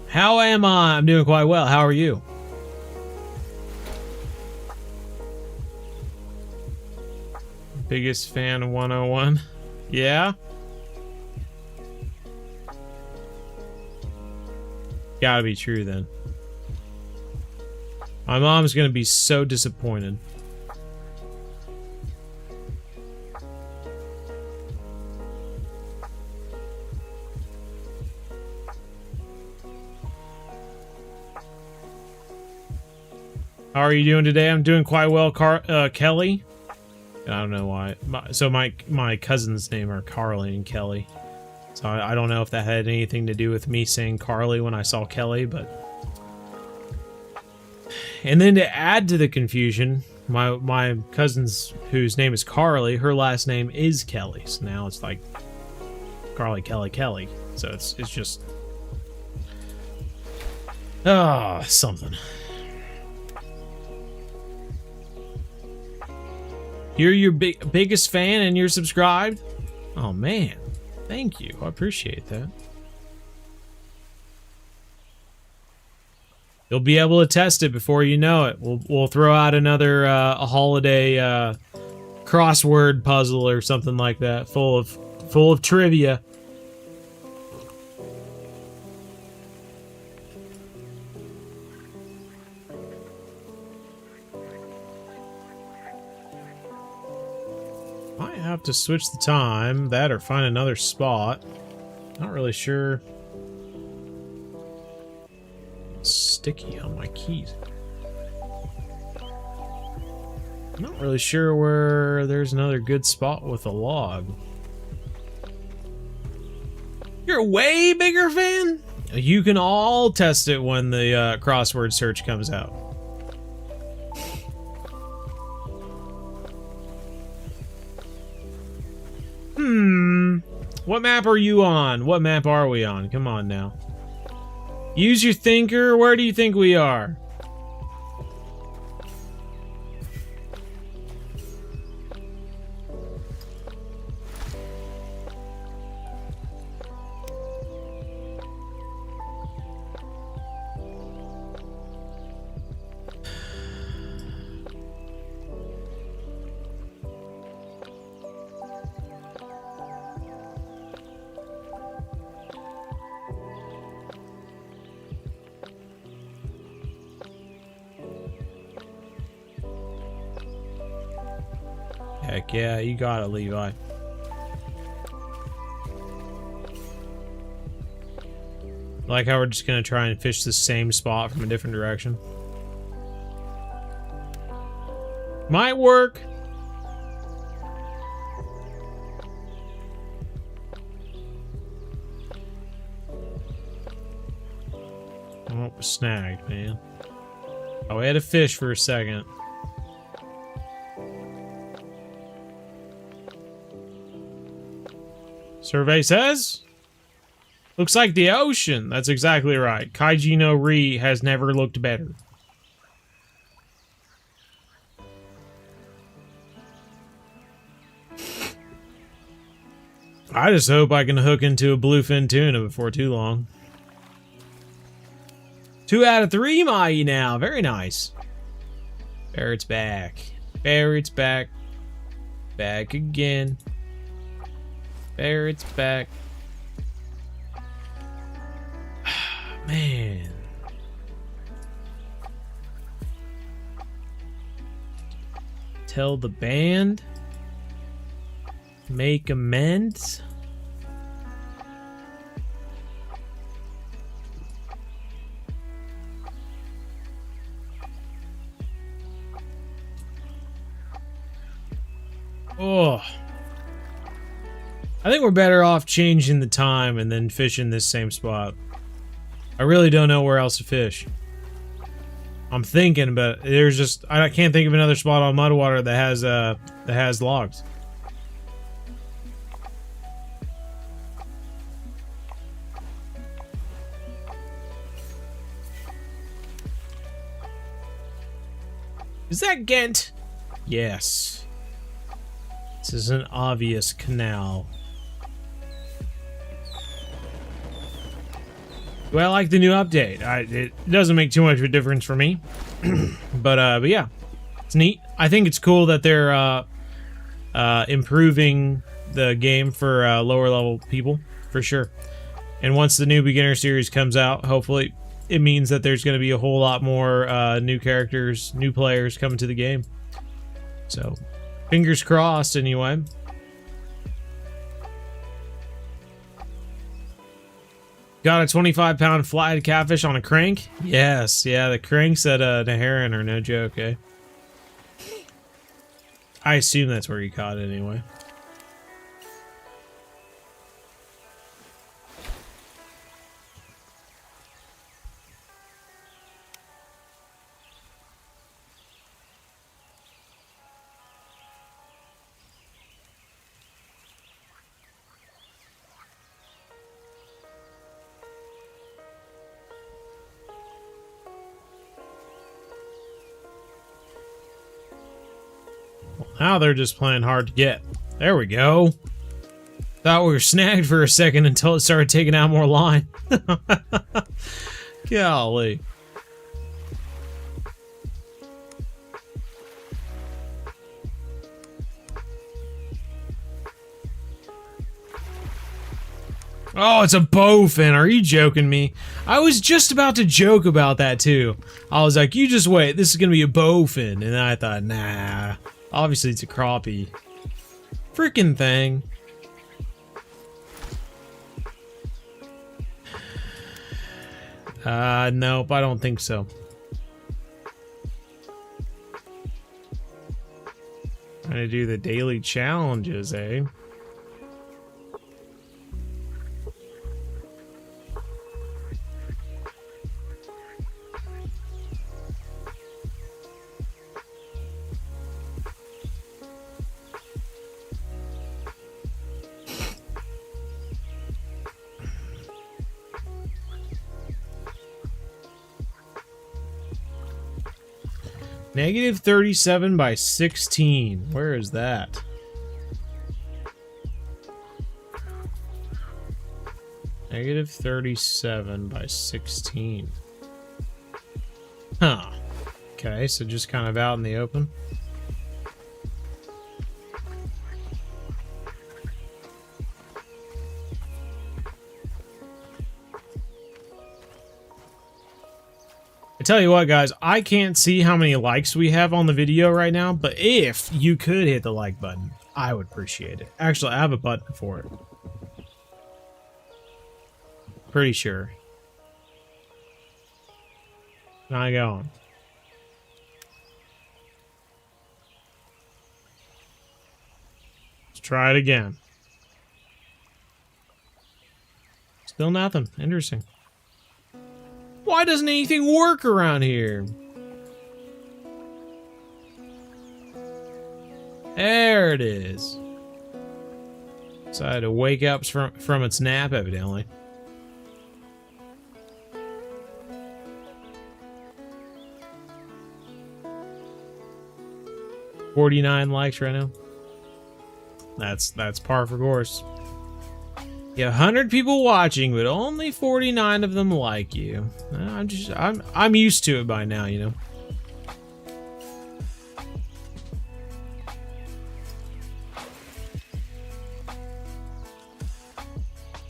How am I? I'm doing quite well. How are you? Biggest fan of 101. Yeah? Gotta be true then. My mom's gonna be so disappointed. How are you doing today? I'm doing quite well, Kelly. I don't know why. My cousins' name are Carly and Kelly. So I don't know if that had anything to do with me saying Carly when I saw Kelly, but... And then to add to the confusion, my cousin's, whose name is Carly, her last name is Kelly. So now it's like Carly, Kelly, Kelly. So it's just... something. You're your biggest fan and you're subscribed? Oh, man. Thank you. I appreciate that. You'll be able to test it before you know it. We'll throw out another a holiday crossword puzzle or something like that, full of trivia. Might have to switch the time, that or find another spot. Not really sure. Sticky on my keys. I'm not really sure where there's another good spot with a log. You're a way bigger fan? You can all test it when the crossword search comes out. What map are you on? What map are we on? Come on now. Use your thinker. Where do you think we are? Heck yeah, you got it, Levi. Like how we're just gonna try and fish the same spot from a different direction. Might work. Oh, we're snagged, man. Oh, we had a fish for a second. Survey says Looks like the ocean. That's exactly right. Kaiji no Ri has never looked better. I just hope I can hook into a bluefin tuna before too long. 2 out of 3, Mai now. Very nice. Barrett's back. Barrett's back. Back again. Barrett's back. Man. Tell the band. Make amends. Oh. I think we're better off changing the time and then fishing this same spot. I really don't know where else to fish. I'm thinking, but there's just I can't think of another spot on Mudwater that has logs. Is that Ghent? Yes. This is an obvious canal. Do I like the new update? It doesn't make too much of a difference for me. But yeah, it's neat. I think it's cool that they're improving the game for lower level people, for sure. And once the new beginner series comes out, hopefully it means that there's going to be a whole lot more new characters, new players coming to the game. So, fingers crossed anyway. Got a 25-pound flathead catfish on a crank? Yes, yeah, the cranks at Neheran are no joke, eh? I assume that's where you caught it anyway. Now they're just playing hard to get. There we go. Thought we were snagged for a second until it started taking out more line. Golly. Oh, it's a bowfin. Are you joking me? I was just about to joke about that too. I was like, you just wait. This is going to be a bowfin. And I thought, nah. Obviously, it's a crappie. Freaking thing. Nope, I don't think so. Trying to do the daily challenges, eh? Negative 37 by 16. Where is that? Negative 37 by 16. Huh. Okay, so just kind of out in the open. I tell you what, guys, I can't see how many likes we have on the video right now, but if you could hit the like button, I would appreciate it. Actually, I have a button for it. Pretty sure. Not going. Let's try it again. Still nothing. Interesting. Why doesn't anything work around here? There it is. Decided to wake up from its nap, evidently. 49 likes right now. That's par for course. You have 100 people watching, but only 49 of them like you. I'm used to it by now, you know.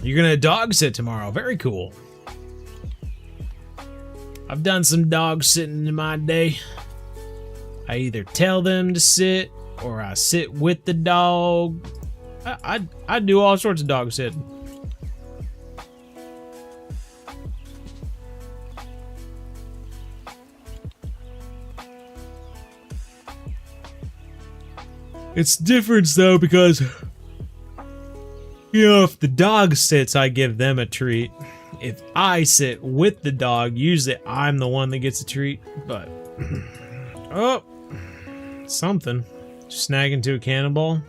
You're gonna dog sit tomorrow. Very cool. I've done some dog sitting in my day. I either tell them to sit or I sit with the dog. I do all sorts of dog sitting. It's different though because, you know, if the dog sits, I give them a treat. If I sit with the dog, usually I'm the one that gets a treat. But, oh, something. Snag into a cannonball.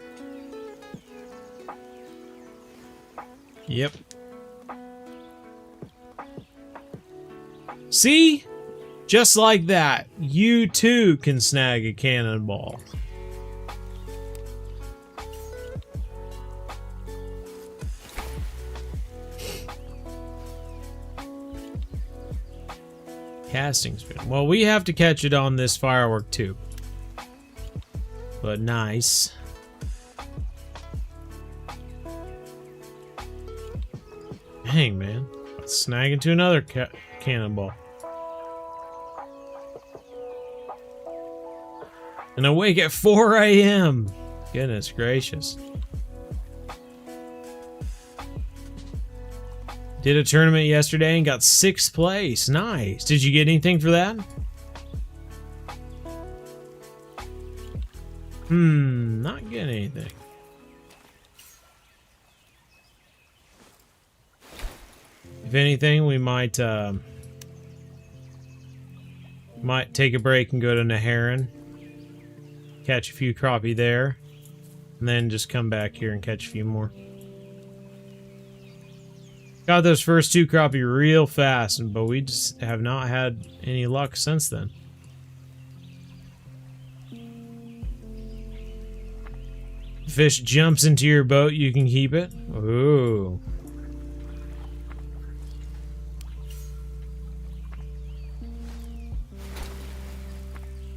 Yep. See? Just like that, you too can snag a cannonball. Casting spin. Well, we have to catch it on this firework too. But nice. Dang, man. Let's snag into another cannonball. And awake at 4 a.m. Goodness gracious. Did a tournament yesterday and got 6th place. Nice. Did you get anything for that? Not getting anything. If anything, we might take a break and go to Naharan. Catch a few crappie there. And then just come back here and catch a few more. Got those first 2 crappie real fast, but we just have not had any luck since then. Fish jumps into your boat, you can keep it. Ooh.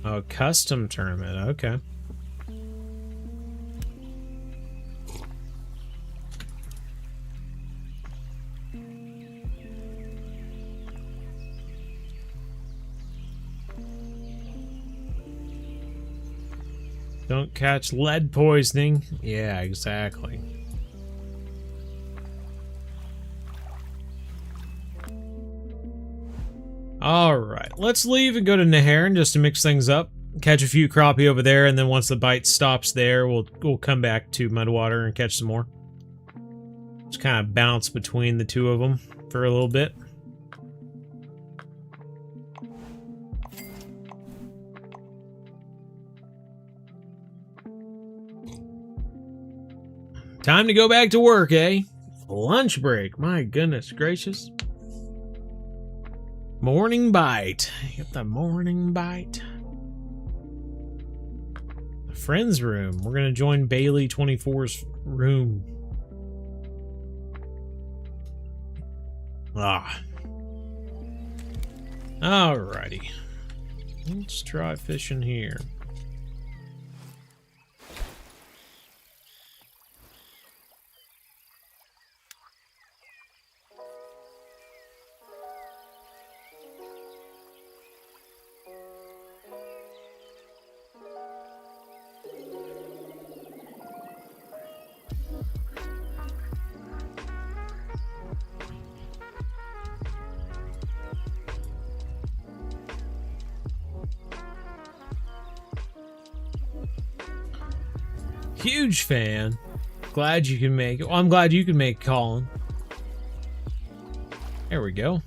Oh, custom tournament, okay. Don't catch lead poisoning. Yeah, exactly. Alright, let's leave and go to Naharan just to mix things up. Catch a few crappie over there, and then once the bite stops there, we'll come back to Mudwater and catch some more. Just kind of bounce between the two of them for a little bit. Time to go back to work, eh? Lunch break. My goodness gracious. Morning bite. Get the morning bite. The friends room. We're gonna join Bailey 24's room. Alrighty. Let's try fishing here. Huge fan. Glad you can make it. Well, I'm glad you can make Colin. There we go.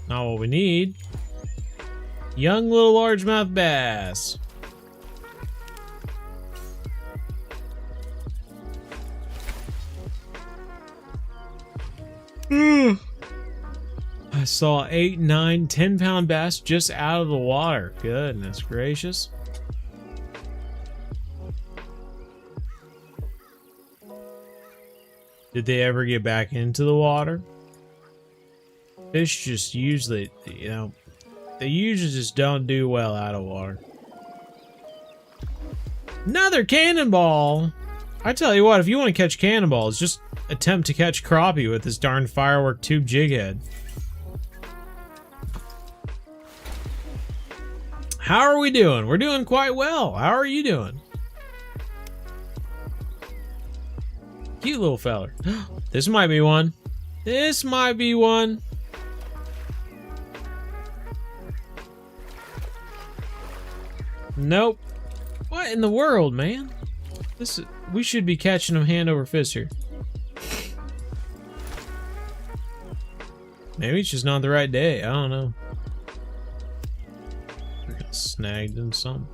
Not what we need. Young little largemouth bass. I saw 8, 9, 10 pound bass just out of the water. Goodness gracious. Did they ever get back into the water? Fish just usually, you know, they usually just don't do well out of water. Another cannonball! I tell you what, if you want to catch cannonballs, just attempt to catch crappie with this darn firework tube jig head. How are we doing? We're doing quite well. How are you doing? Cute little feller. This might be one. This might be one. Nope. What in the world, man? We should be catching them hand over fist here. Maybe it's just not the right day. I don't know. Snagged in something.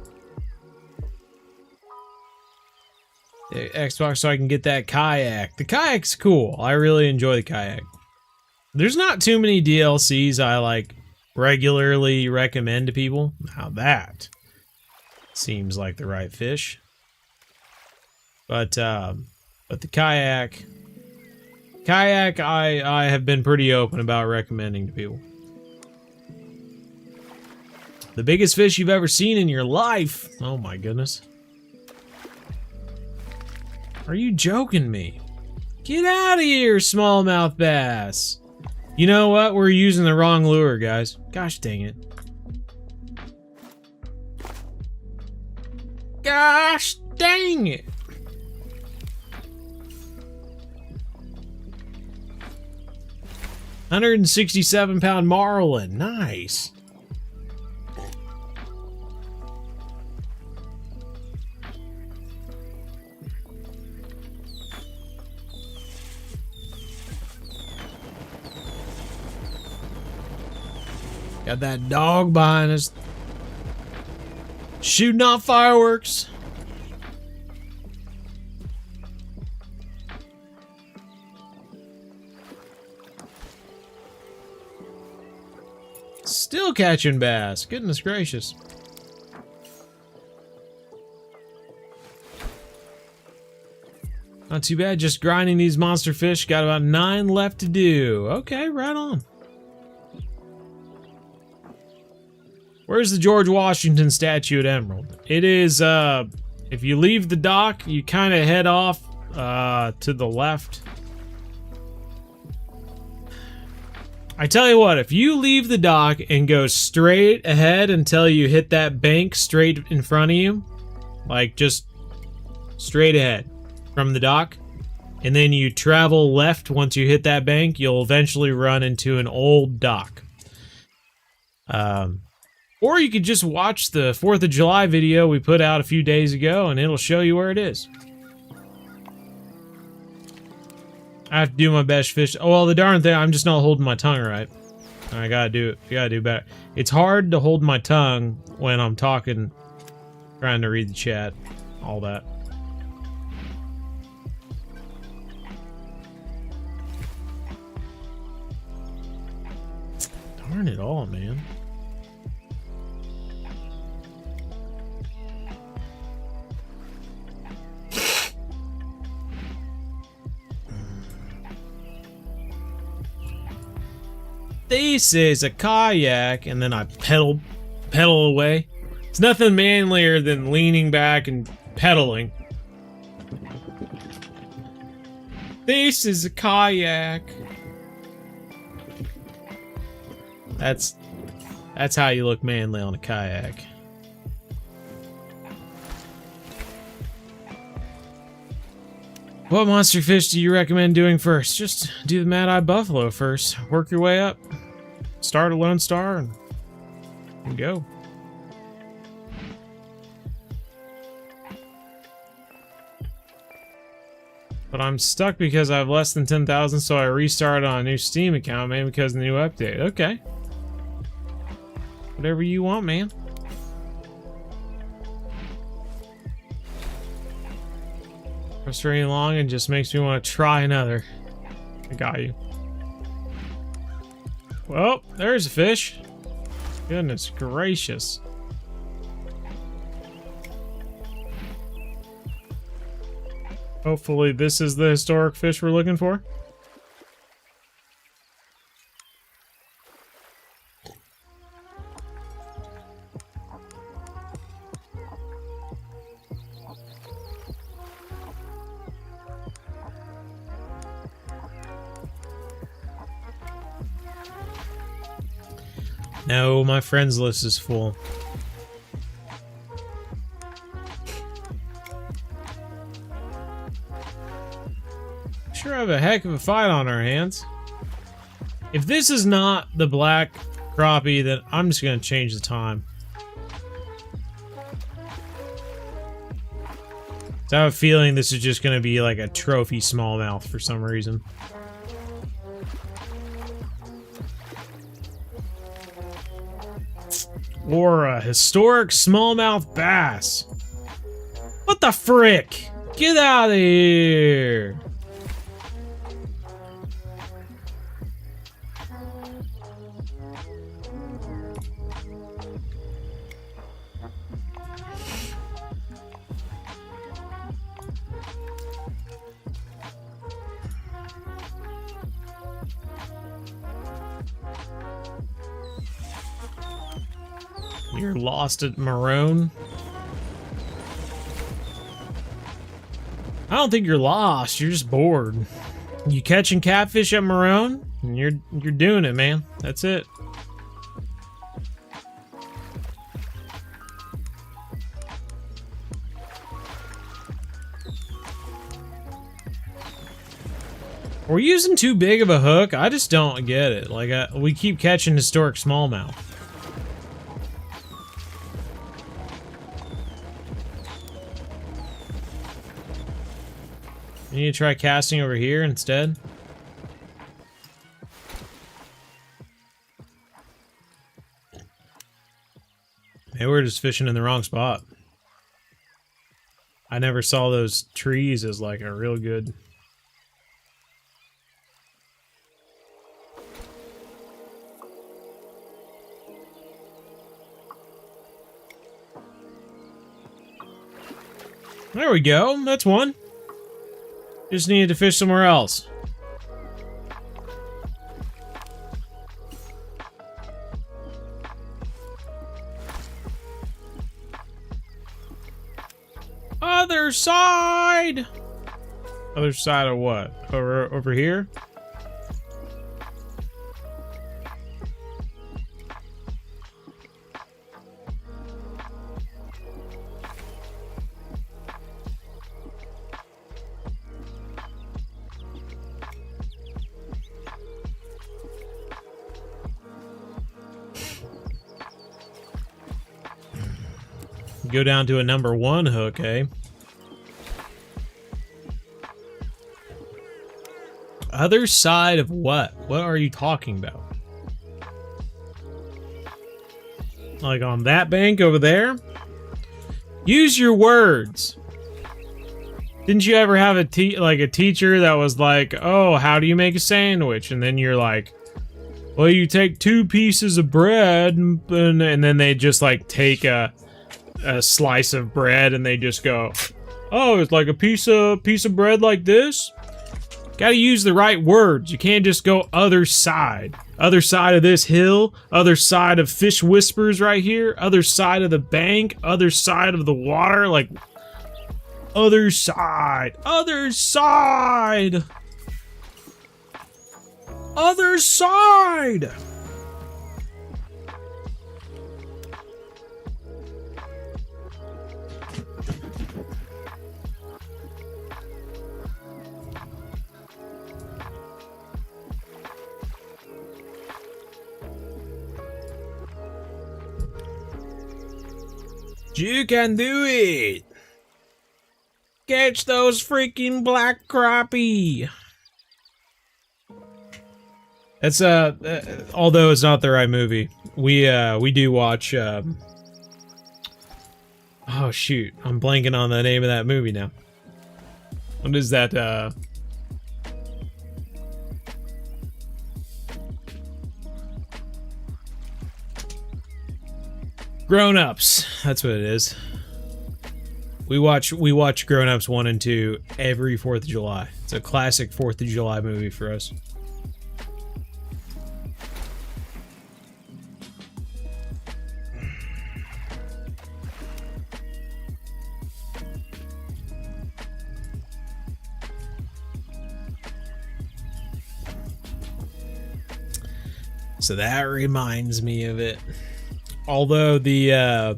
The Xbox so I can get that kayak. The kayak's cool. I really enjoy the kayak. There's not too many DLCs I like regularly recommend to people. Now that seems like the right fish. But the kayak I have been pretty open about recommending to people. The biggest fish you've ever seen in your life. Oh my goodness. Are you joking me? Get out of here, smallmouth bass. You know what? We're using the wrong lure, guys. Gosh dang it. Gosh dang it. £167 marlin. Nice. Got that dog behind us. Shooting off fireworks. Still catching bass. Goodness gracious. Not too bad, just grinding these monster fish. Got about 9 left to do. Okay, right on. Where's the George Washington statue at Emerald? It is, if you leave the dock, you kind of head off to the left. I tell you what, if you leave the dock and go straight ahead until you hit that bank straight in front of you, like just straight ahead from the dock, and then you travel left once you hit that bank, you'll eventually run into an old dock. Or you could just watch the 4th of July video we put out a few days ago, and it'll show you where it is. I have to do my best fish. Oh, well, the darn thing, I'm just not holding my tongue right. I gotta do it. You gotta do better. It's hard to hold my tongue when I'm talking, trying to read the chat, all that. Darn it all, man. This is a kayak, and then I pedal away. It's nothing manlier than leaning back and pedaling. This is a kayak. That's how you look manly on a kayak. What monster fish do you recommend doing first? Just do the Mad Eye Buffalo first. Work your way up. Start a Lone Star and go. But I'm stuck because I have less than 10,000, so I restarted on a new Steam account, maybe because of the new update. Okay. Whatever you want, man. Frustrating long and just makes me want to try another. I got you. Well, there's a fish. Goodness gracious. Hopefully this is the historic fish we're looking for. No, my friends list is full. Sure have a heck of a fight on our hands. If this is not the black crappie, then I'm just gonna change the time. So I have a feeling this is just gonna be like a trophy smallmouth for some reason. Or a historic smallmouth bass. What the frick? Get out of here! You're lost at Maroon? I don't think you're lost, you're just bored. You catching catfish at Maroon? And you're doing it, man. That's it. We're using too big of a hook. I just don't get it. Like, we keep catching historic smallmouth. You need to try casting over here instead. Maybe we're just fishing in the wrong spot. I never saw those trees as like a real good... There we go. That's one. Just needed to fish somewhere else. Other side! Other side of what? Over here? Go down to a number 1 hook, eh? Other side of what? What are you talking about? Like on that bank over there? Use your words. Didn't you ever have a teacher that was like, "Oh, how do you make a sandwich?" And then you're like, "Well, you take 2 pieces of bread," and then they just like take a slice of bread and they just go, "Oh, it's like a piece of bread like this." Gotta use the right words. You can't just go other side. Other side of this hill, other side of Fish Whispers right here, other side of the bank, other side of the water, like other side, other side, other side. You can do it! Catch those freaking black crappie! That's although it's not the right movie, we do watch oh shoot, I'm blanking on the name of that movie now. What is that Grown Ups, that's what it is. We watch Grown Ups 1 and 2 every 4th of July. It's a classic 4th of July movie for us. So that reminds me of it. Although the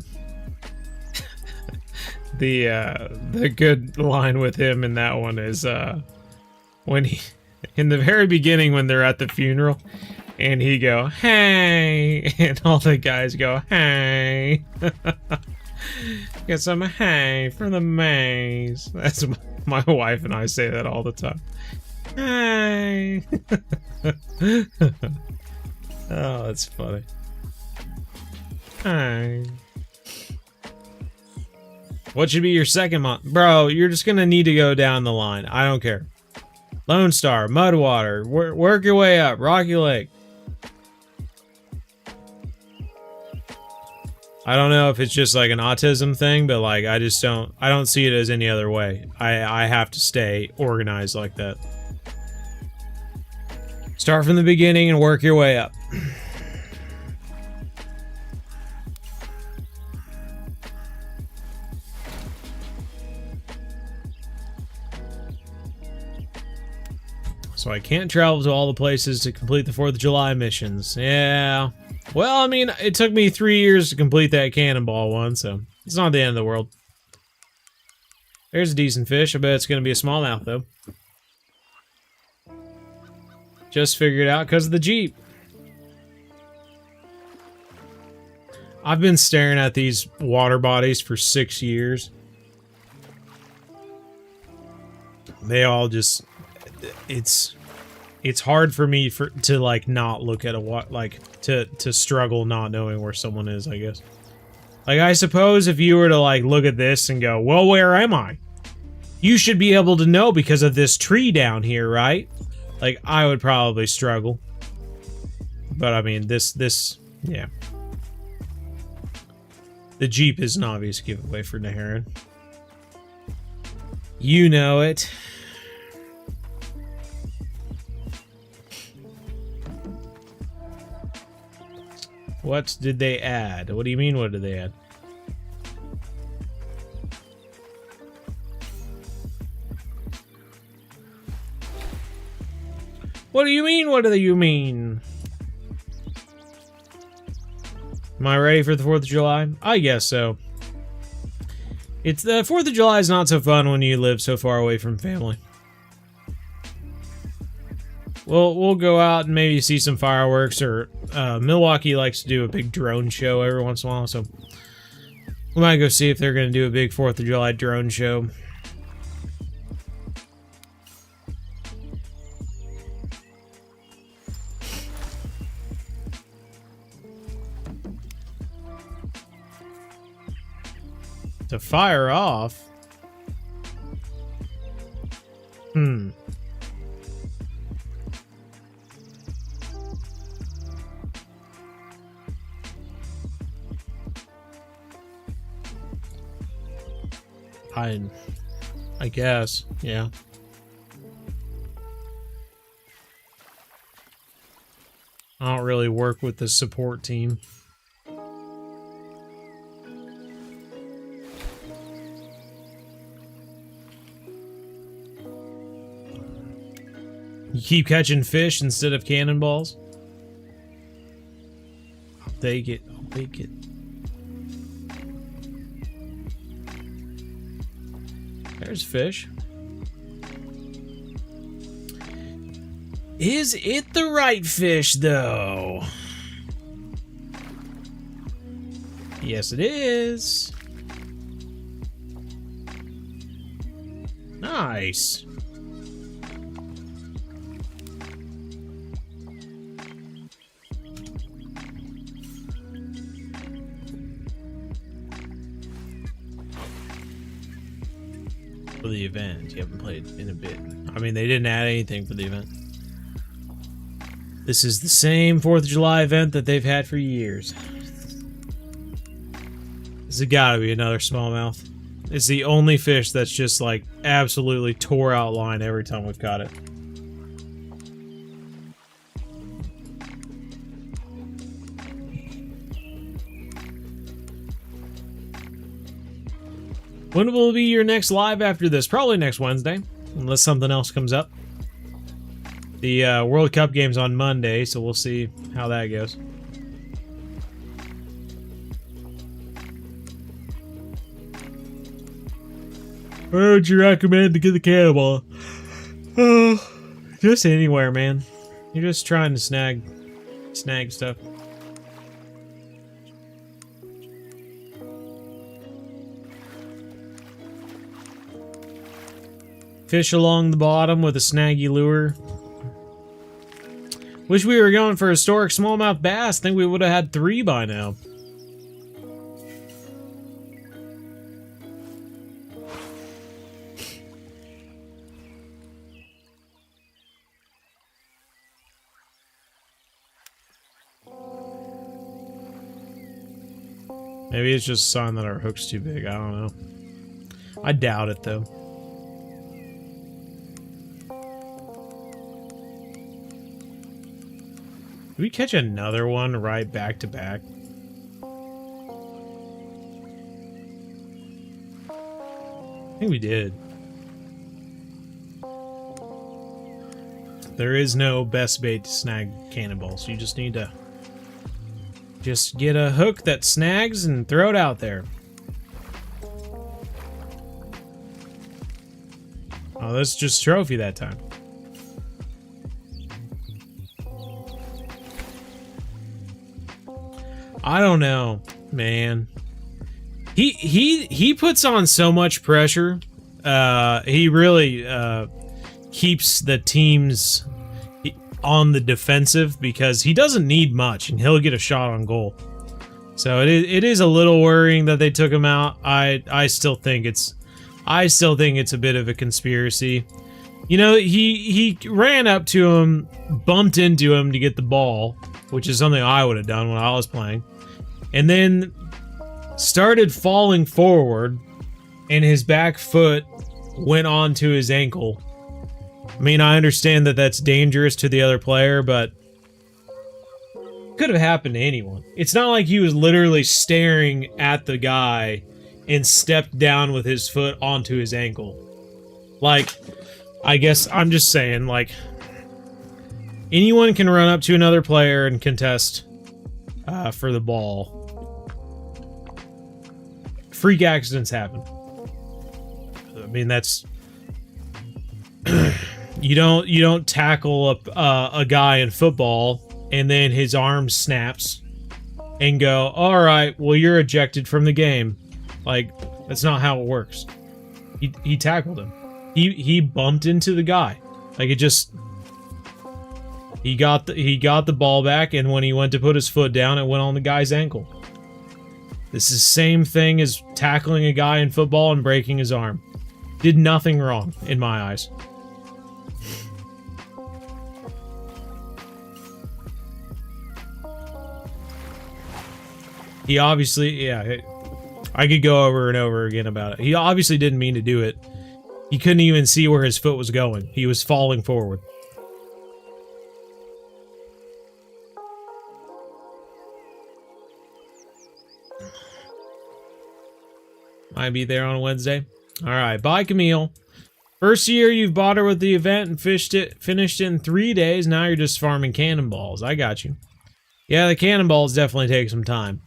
good line with him in that one is when he, in the very beginning when they're at the funeral and he go, "Hey," and all the guys go, "Hey." Get some "hey" from the maze. That's my wife and I say that all the time. Hey. Oh, that's funny. Hey. What should be your second month? Bro, you're just gonna need to go down the line. I don't care. Lone Star, Mudwater, work your way up. Rocky Lake. I don't know if it's just like an autism thing, but like I don't see it as any other way. I have to stay organized like that. Start from the beginning and work your way up. So I can't travel to all the places to complete the 4th of July missions. Yeah. Well, I mean, it took me 3 years to complete that cannonball one, so it's not the end of the world. There's a decent fish. I bet it's going to be a smallmouth, though. Just figured out because of the Jeep. I've been staring at these water bodies for 6 years. They all just... It's hard for me to like not look at to struggle not knowing where someone is, I guess. Like, I suppose if you were to like look at this and go, well, where am I? You should be able to know because of this tree down here, right? Like, I would probably struggle. But I mean, yeah. The Jeep is an obvious giveaway for Naharan. You know it. What did they add? What do you mean, what did they add? What do you mean, what do you mean? Am I ready for the 4th of July? I guess so. It's the 4th of July is not so fun when you live so far away from family. We'll go out and maybe see some fireworks, or Milwaukee likes to do a big drone show every once in a while, so we might go see if they're going to do a big 4th of July drone show. To fire off? I guess, yeah. I don't really work with the support team. You keep catching fish instead of cannonballs? I'll take it. I'll take it. There's fish. Is it the right fish, though? Yes, it is. Nice. For the event. You haven't played in a bit. I mean, they didn't add anything for the event. This is the same 4th of July event that they've had for years. This has got to be another smallmouth. It's the only fish that's just like absolutely tore out line every time we've caught it. When will be your next live after this? Probably next Wednesday, unless something else comes up. The World Cup game's on Monday, so we'll see how that goes. Where would you recommend to get the cannonball? Just anywhere, man. You're just trying to snag stuff. Fish along the bottom with a snaggy lure. Wish we were going for historic smallmouth bass. Think we would have had 3 by now. Maybe it's just a sign that our hook's too big. I don't know. I doubt it, though. Did we catch another one right back to back? I think we did. There is no best bait to snag cannonballs. You just need to just get a hook that snags and throw it out there. Oh, that's just trophy that time. I don't know, man. He puts on so much pressure. He really keeps the teams on the defensive because he doesn't need much and he'll get a shot on goal. So it is a little worrying that they took him out. I still think it's a bit of a conspiracy. You know, he ran up to him, bumped into him to get the ball, which is something I would have done when I was playing. And then started falling forward, and his back foot went onto his ankle. I mean, I understand that that's dangerous to the other player, but could have happened to anyone. It's not like he was literally staring at the guy and stepped down with his foot onto his ankle. Like, I guess I'm just saying, like, anyone can run up to another player and contest for the ball. Freak accidents happen. I mean, that's you don't tackle a guy in football and then his arm snaps and go, all right, well, you're ejected from the game. Like, that's not how it works. He tackled him. He bumped into the guy. Like, it just, he got the ball back, and when he went to put his foot down, it went on the guy's ankle. This is the same thing as tackling a guy in football and breaking his arm. Did nothing wrong, in my eyes. He obviously, yeah, I could go over and over again about it. He obviously didn't mean to do it. He couldn't even see where his foot was going. He was falling forward. Might be there on Wednesday. Alright, bye Camille. First year you've bought her with the event and finished it in 3 days. Now you're just farming cannonballs. I got you. Yeah, the cannonballs definitely take some time.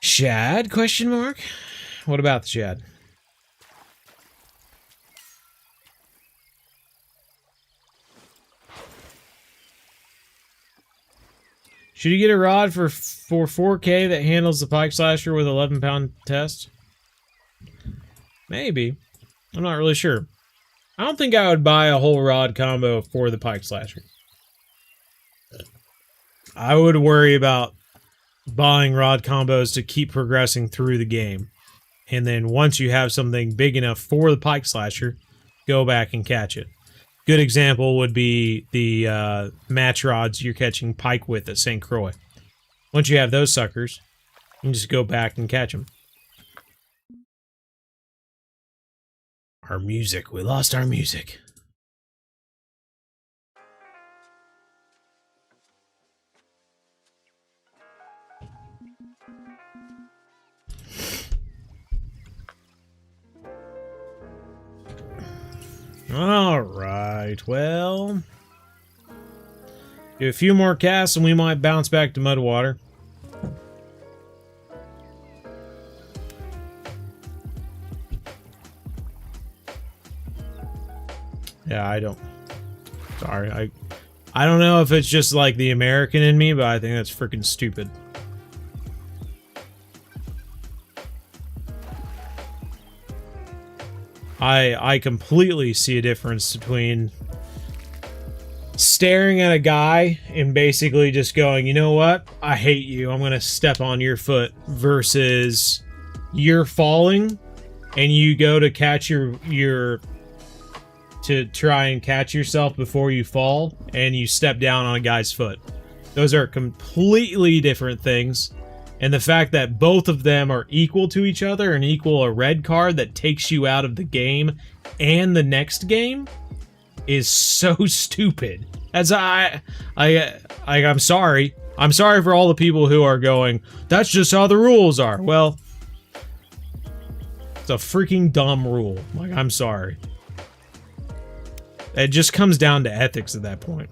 Shad? Question mark? What about the shad? Should you get a rod for 4K that handles the pike slasher with 11-pound test? Maybe. I'm not really sure. I don't think I would buy a whole rod combo for the pike slasher. I would worry about buying rod combos to keep progressing through the game. And then once you have something big enough for the pike slasher, go back and catch it. Good example would be the match rods you're catching pike with at St. Croix. Once you have those suckers, you can just go back and catch them. Our music. We lost our music. Alright, well... do a few more casts and we might bounce back to Mudwater. Yeah, I don't... sorry, I don't know if it's just like the American in me, but I think that's freaking stupid. I completely see a difference between staring at a guy and basically just going, you know what? I hate you. I'm gonna step on your foot, versus you're falling and you go to catch your to try and catch yourself before you fall and you step down on a guy's foot. Those are completely different things. And the fact that both of them are equal to each other and equal a red card that takes you out of the game and the next game is so stupid. As I'm sorry. I'm sorry for all the people who are going, that's just how the rules are. Well, it's a freaking dumb rule. Like, I'm sorry. It just comes down to ethics at that point.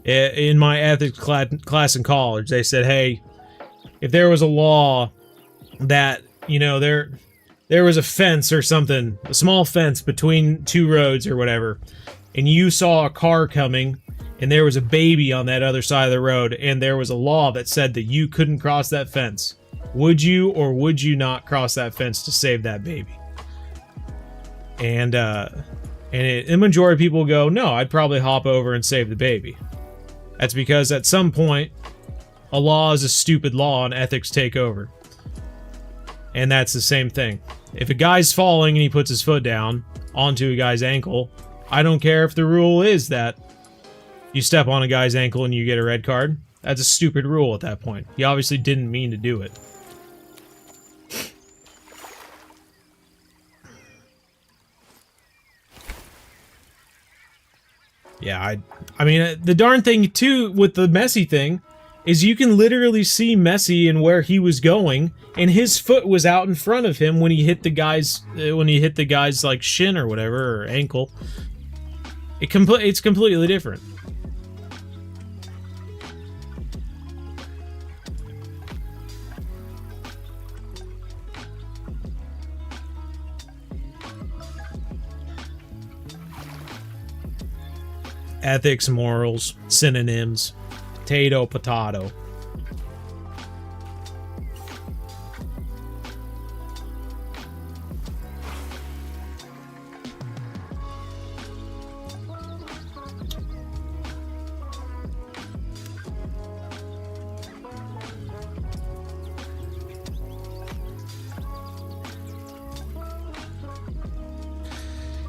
In my ethics class in college, they said, hey, if there was a law that, you know, there was a fence or something, a small fence between two roads or whatever, and you saw a car coming, and there was a baby on that other side of the road, and there was a law that said that you couldn't cross that fence, would you or would you not cross that fence to save that baby? And the majority of people go, no, I'd probably hop over and save the baby. That's because at some point, a law is a stupid law and ethics take over. And that's the same thing. If a guy's falling and he puts his foot down onto a guy's ankle, I don't care if the rule is that you step on a guy's ankle and you get a red card. That's a stupid rule at that point. He obviously didn't mean to do it. Yeah, I mean, the darn thing, too, with the Messi thing, is you can literally see Messi and where he was going, and his foot was out in front of him when he hit the guy's, like, shin or whatever, or ankle. It's completely different. Ethics, morals, synonyms, potato, potato.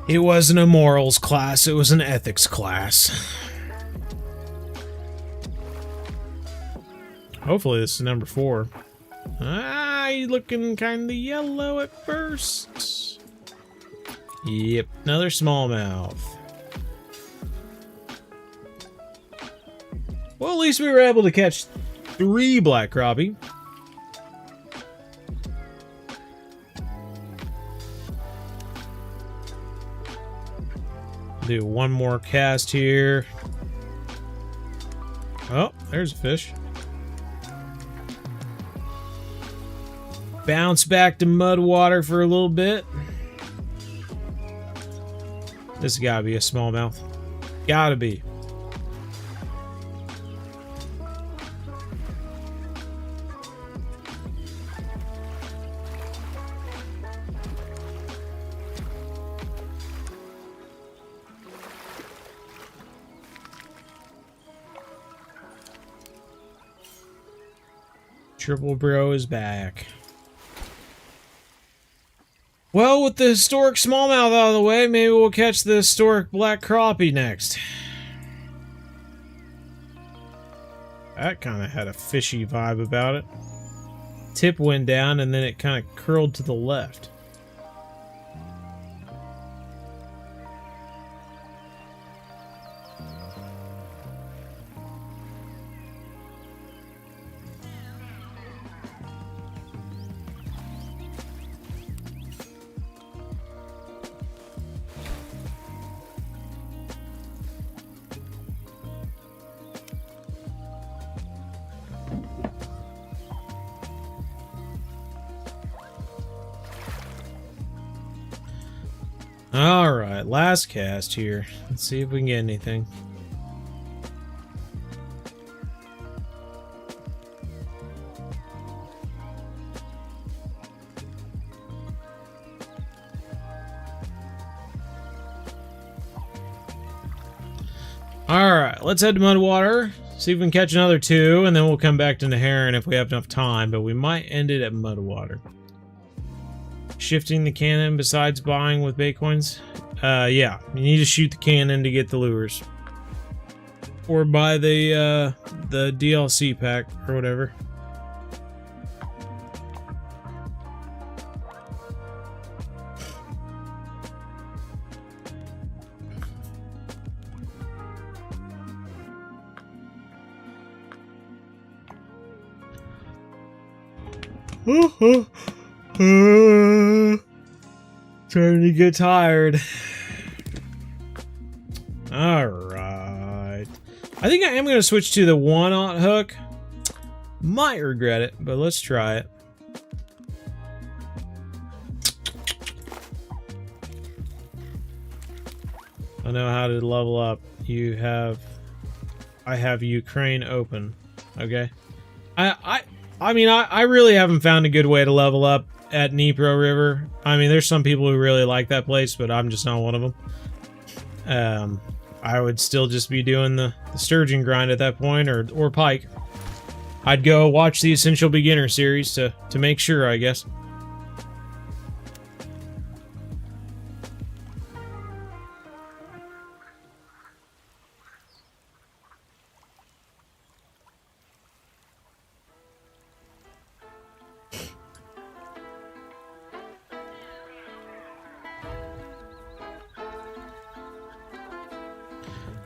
It wasn't a morals class, it was an ethics class. Hopefully this is number 4. You're looking kinda yellow at first. Yep, another smallmouth. Well, at least we were able to catch 3 black crappie. Do one more cast here. Oh, there's a fish. Bounce back to Mudwater for a little bit. This has gotta be a smallmouth. Gotta be. Triple Bro is back. Well, with the historic smallmouth out of the way, maybe we'll catch the historic black crappie next. That kind of had a fishy vibe about it. Tip went down and then it kind of curled to the left. Alright, last cast here. Let's see if we can get anything. Alright, let's head to Mudwater. See if we can catch another 2, and then we'll come back to Naharan if we have enough time, but we might end it at Mudwater. Shifting the cannon besides buying with bait coins? Yeah. You need to shoot the cannon to get the lures. Or buy the DLC pack or whatever. Starting to get tired. Alright. I think I am going to switch to the 1/0 hook. Might regret it, but let's try it. I know how to level up. I have Ukraine open. Okay. I mean, I really haven't found a good way to level up at Dnipro River. I mean, there's some people who really like that place, but I'm just not one of them. I would still just be doing the sturgeon grind at that point, or pike. I'd go watch the Essential Beginner series to make sure, I guess.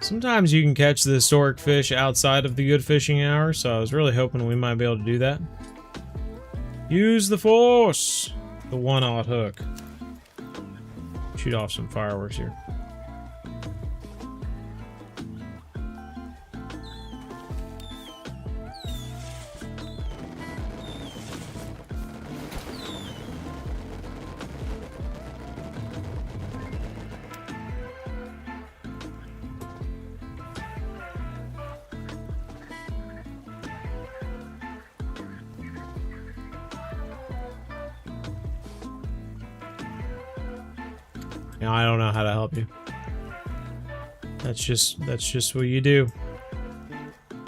Sometimes you can catch the historic fish outside of the good fishing hour, so I was really hoping we might be able to do that. Use the force! The 1/0 hook. Shoot off some fireworks here. I don't know how to help you. That's just what you do.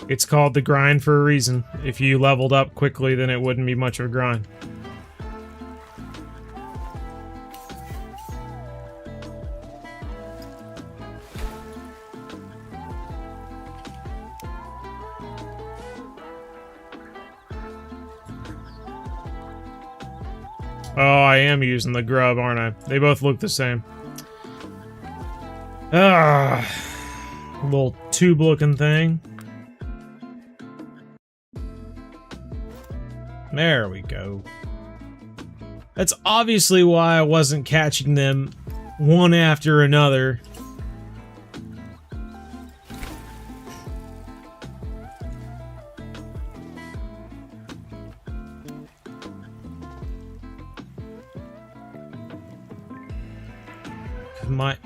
It's called the grind for a reason. If you leveled up quickly, then it wouldn't be much of a grind. Oh, I am using the grub, aren't I? They both look the same. Ah, little tube-looking thing. There we go. That's obviously why I wasn't catching them one after another.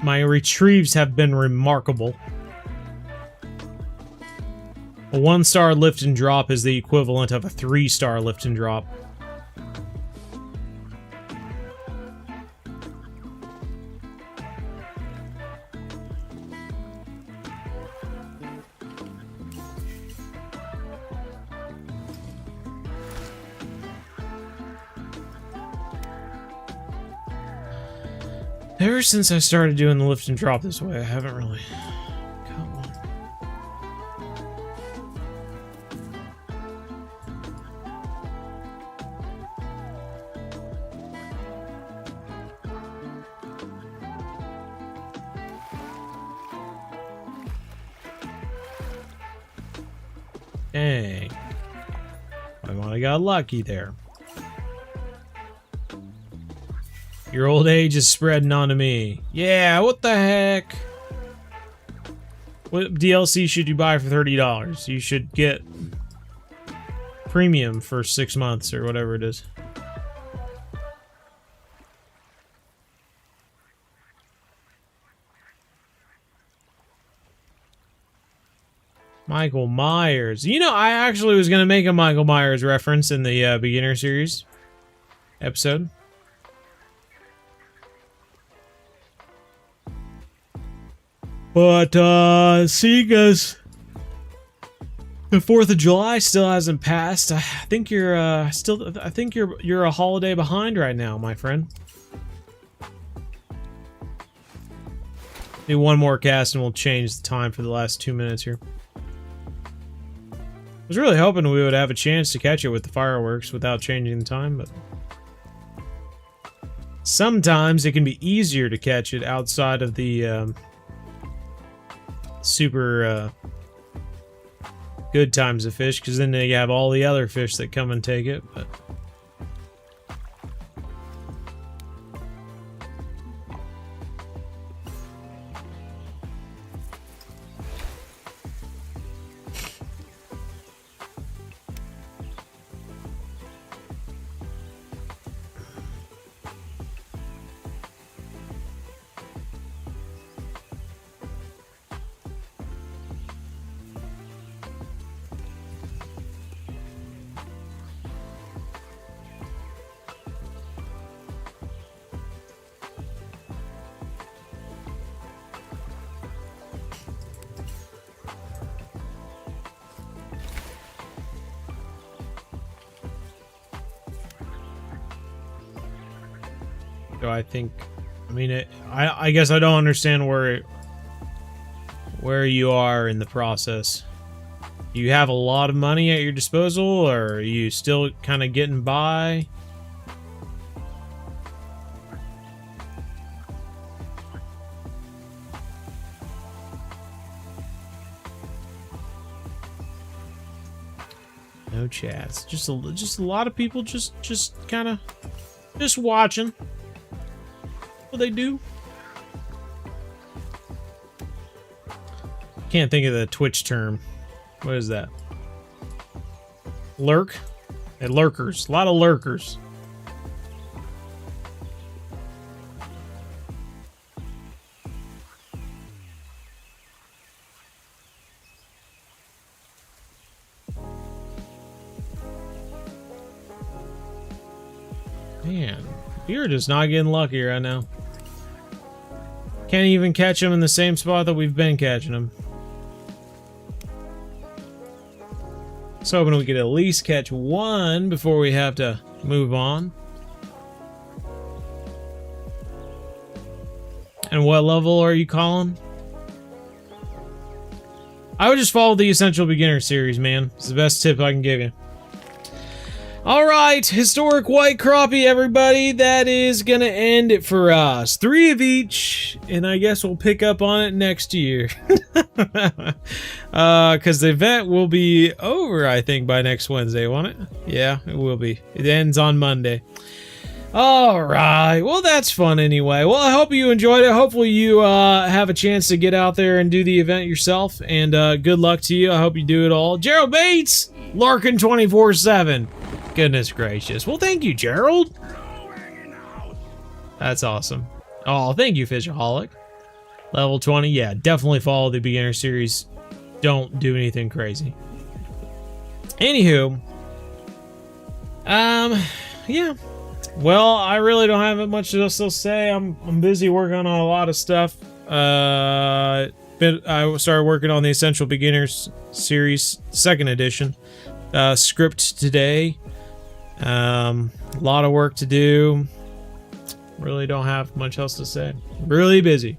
My retrieves have been remarkable. A 1-star lift and drop is the equivalent of a 3-star lift and drop. Ever since I started doing the lift and drop this way, I haven't really got one. Dang. I might have got lucky there. Your old age is spreading onto me. Yeah, what the heck? What DLC should you buy for $30? You should get premium for 6 months or whatever it is. Michael Myers. You know, I actually was going to make a Michael Myers reference in the beginner series episode. But, seeing as the 4th of July still hasn't passed, I think you're, you're a holiday behind right now, my friend. Do one more cast and we'll change the time for the last 2 minutes here. I was really hoping we would have a chance to catch it with the fireworks without changing the time, but sometimes it can be easier to catch it outside of the super good times of fish, because then you have all the other fish that come and take it. But so I think, I mean, I guess I don't understand where you are in the process. Do you have a lot of money at your disposal, or are you still kind of getting by? No chats. Just a lot of people just kind of watching what they do. Can't think of the Twitch term. What is that? Lurk? And lurkers. A lot of lurkers. Man, you're just not getting lucky right now. Can't even catch them in the same spot that we've been catching them. So hoping we could at least catch one before we have to move on. And what level are you calling? I would just follow the Essential Beginner series, man. It's the best tip I can give you. Alright, historic white crappie, everybody. That is gonna end it for us. 3 of each, and I guess we'll pick up on it next year. Because the event will be over, I think, by next Wednesday, won't it? Yeah, it will be. It ends on Monday. Alright, well, that's fun anyway. Well, I hope you enjoyed it. Hopefully you have a chance to get out there and do the event yourself, and good luck to you. I hope you do it all. Gerald Bates, lurking 24/7. Goodness gracious. Well, thank you, Gerald. That's awesome. Oh, thank you, Fishaholic. Level 20. Yeah, definitely follow the beginner series. Don't do anything crazy. Anywho. Yeah. Well, I really don't have much else to say. I'm busy working on a lot of stuff. I started working on the Essential Beginners series, 2nd edition. Script today. A lot of work to do. Really don't have much else to say. I'm really busy.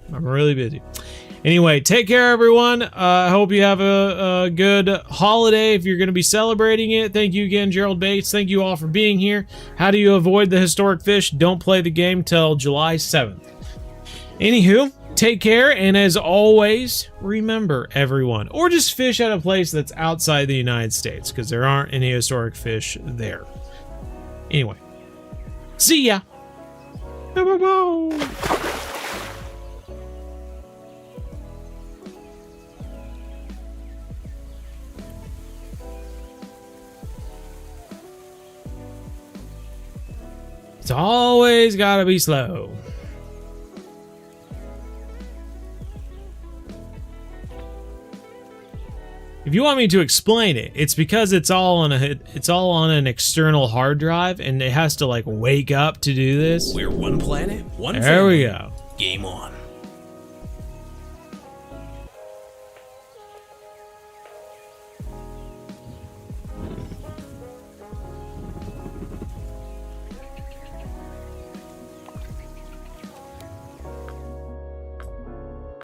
Anyway, take care, everyone. I hope you have a good holiday if you're going to be celebrating it. Thank you again, Gerald Bates. Thank you all for being here. How do you avoid the historic fish? Don't play the game till July 7th. Anywho, take care, and as always, remember, everyone, or just fish at a place that's outside the United States, because there aren't any historic fish there. Anyway, see ya. It's always gotta be slow. If you want me to explain it, it's because it's all on an external hard drive, and it has to like wake up to do this. We're one planet, one There family. we go. Game on.